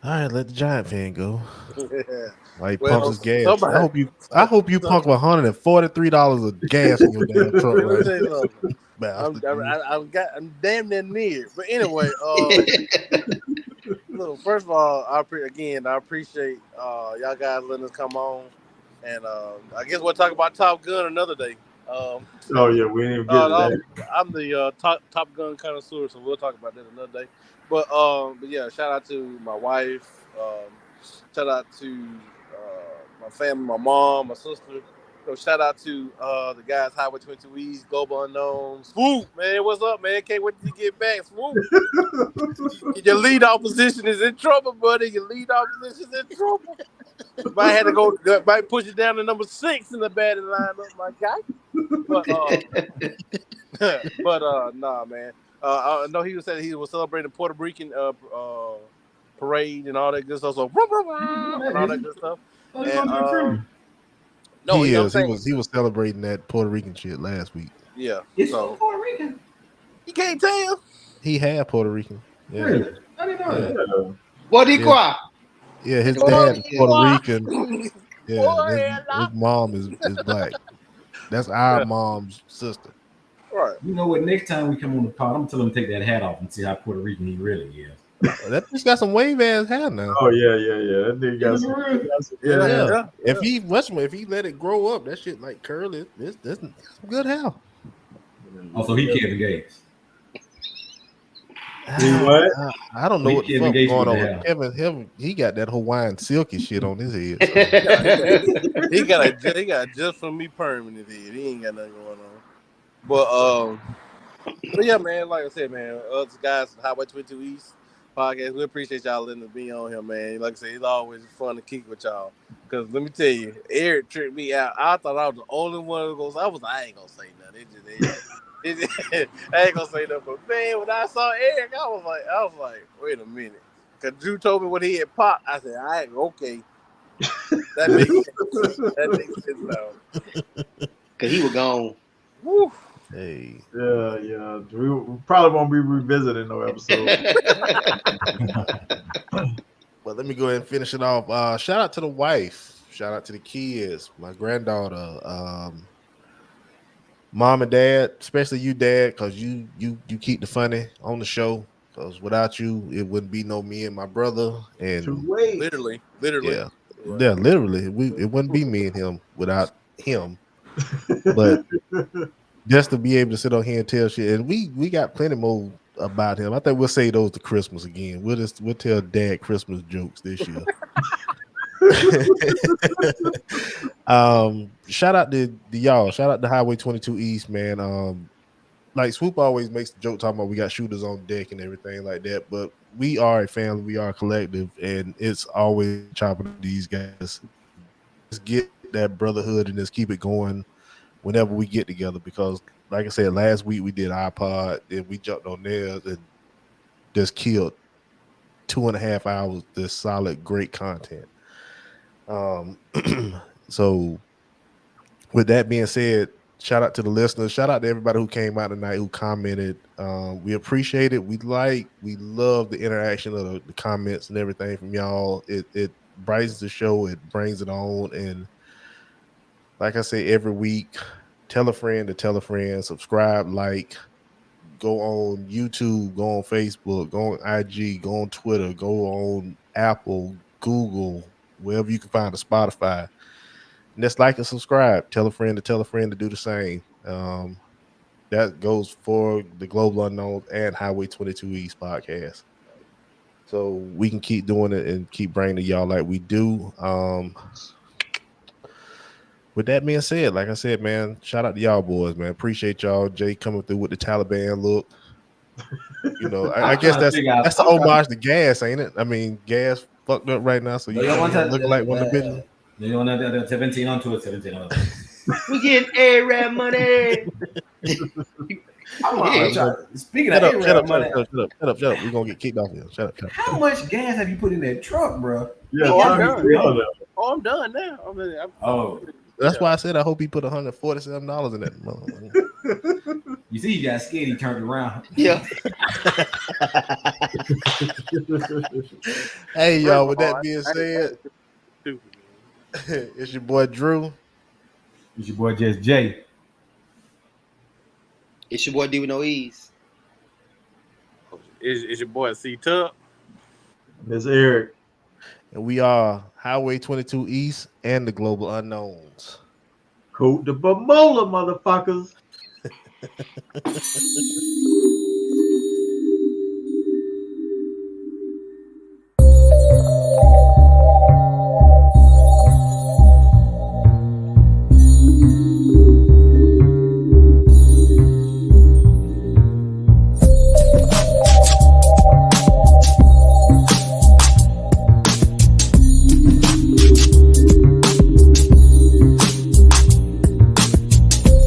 S1: All right, let the Giant fan go. Like he
S4: Well,
S1: pumps his gas.
S4: somebody-
S1: I hope you pump $143 of gas in your damn truck.
S4: Let me
S1: Right?
S4: tell you something.
S1: Bastard.
S4: I'm damn near near. But anyway, look, first of all, I appreciate y'all guys letting us come on, and I guess we'll talk about Top Gun another day.
S2: Oh yeah, we didn't even get to that.
S4: I'm the Top Gun connoisseur, so we'll talk about that another day. But yeah, shout out to my wife. Shout out to my family, my mom, my sister. Shout out to the guys Highway 22 East, Global Unknown. Swoop, man, what's up, man? Can't wait till you get back. Swoop. Your lead-off position is in trouble, buddy. Your lead-off position is in trouble. Might push it down to number 6 in the batting lineup, my guy. But nah, man. I know he was saying he was celebrating Puerto Rican parade and all that good stuff. So and all that good stuff. And, no,
S1: he
S4: is.
S1: He was celebrating that Puerto Rican shit last week.
S4: Yeah.
S3: It's Puerto Rican.
S4: You can't tell.
S1: He had Puerto Rican. Yeah.
S3: Really? I didn't know that.
S5: Boricua.
S1: Yeah, his dad is Puerto Rican. Yeah, his mom is black. That's our mom's sister.
S4: Right.
S3: You know what? Next time we come on the pod, I'm gonna tell him to take that hat off and see how Puerto Rican he really is.
S1: That just got some wave ass hair now.
S2: Oh yeah. That nigga got some.
S1: Yeah. If he let it grow up, that shit like curly. That's some good hair.
S3: Also, he Kevin Gates.
S2: What?
S1: I don't know what the fuck going on with Kevin. Him, he got that Hawaiian silky shit on his head. So.
S4: he got just for me permanent head. He ain't got nothing going on. But yeah, man. Like I said, man, us guys at Highway 22 East podcast, we appreciate y'all letting us be on here, man. Like I said, it's always fun to kick with y'all. Cause let me tell you, Eric tricked me out. I thought I was the only one who goes. I ain't gonna say nothing. I ain't gonna say nothing. But man, when I saw Eric, I was like, wait a minute. Cause Drew told me when he had popped, I said, I ain't okay. That makes sense. That makes sense now.
S5: Cause he was gone.
S4: Woo.
S1: Hey.
S2: Yeah. We probably won't be revisiting no episode.
S1: Well, let me go ahead and finish it off. Shout out to the wife. Shout out to the kids. My granddaughter. Mom and dad, especially you, dad, because you keep the funny on the show. Because without you, it wouldn't be no me and my brother. And
S2: Wait.
S4: Literally.
S1: Yeah. Yeah, literally, it wouldn't be me and him without him. But just to be able to sit on here and tell shit, and we got plenty more about him. I think we'll say those to Christmas again. We'll tell Dad Christmas jokes this year. Shout out to y'all. Shout out to Highway 22 East, man. Like Swoop always makes the joke talking about we got shooters on deck and everything like that, but we are a family, we are a collective, and it's always chopping at these guys. Just get that brotherhood and just keep it going whenever we get together. Because, like I said, last week we did iPod and we jumped on theirs and just killed 2.5 hours. This solid, great content. So with that being said, shout out to the listeners. Shout out to everybody who came out tonight, who commented. We appreciate it. We love the interaction of the comments and everything from y'all. It brightens the show. It brings it on. And like I say, every week, tell a friend to tell a friend. Subscribe, like, go on YouTube, go on Facebook, go on IG, go on Twitter, go on Apple, Google, wherever you can find a Spotify. And just like and subscribe. Tell a friend to tell a friend to do the same. That goes for the Global Unknowns and Highway 22 East podcast. So we can keep doing it and keep bringing to y'all like we do. With that being said, like I said, man, shout out to y'all boys, man. Appreciate y'all. Jay coming through with the Taliban look. You know, I guess that's the homage to Gas, ain't it? I mean, Gas fucked up right now, so you looking like one of the bitches.
S3: You want to 17 on to it, 17 on it.
S5: We getting A-Rap money.
S3: Speaking of A-Rap money,
S1: shut up. We're gonna get kicked off here. Shut up.
S3: How much gas have you put in that truck, bro?
S2: Yeah,
S4: I'm done now.
S1: That's why I said I hope he put $147 in that.
S3: You see, you got scared. He turned around.
S5: Yeah.
S1: Hey, y'all. With that being said, it's your boy Drew.
S3: It's your boy Just Jay.
S5: It's your boy D with no E's.
S4: It's your boy C.Tuck.
S2: It's Eric.
S1: And we are Highway 22 East and the Global Unknowns.
S2: Coat the Bamola, motherfuckers.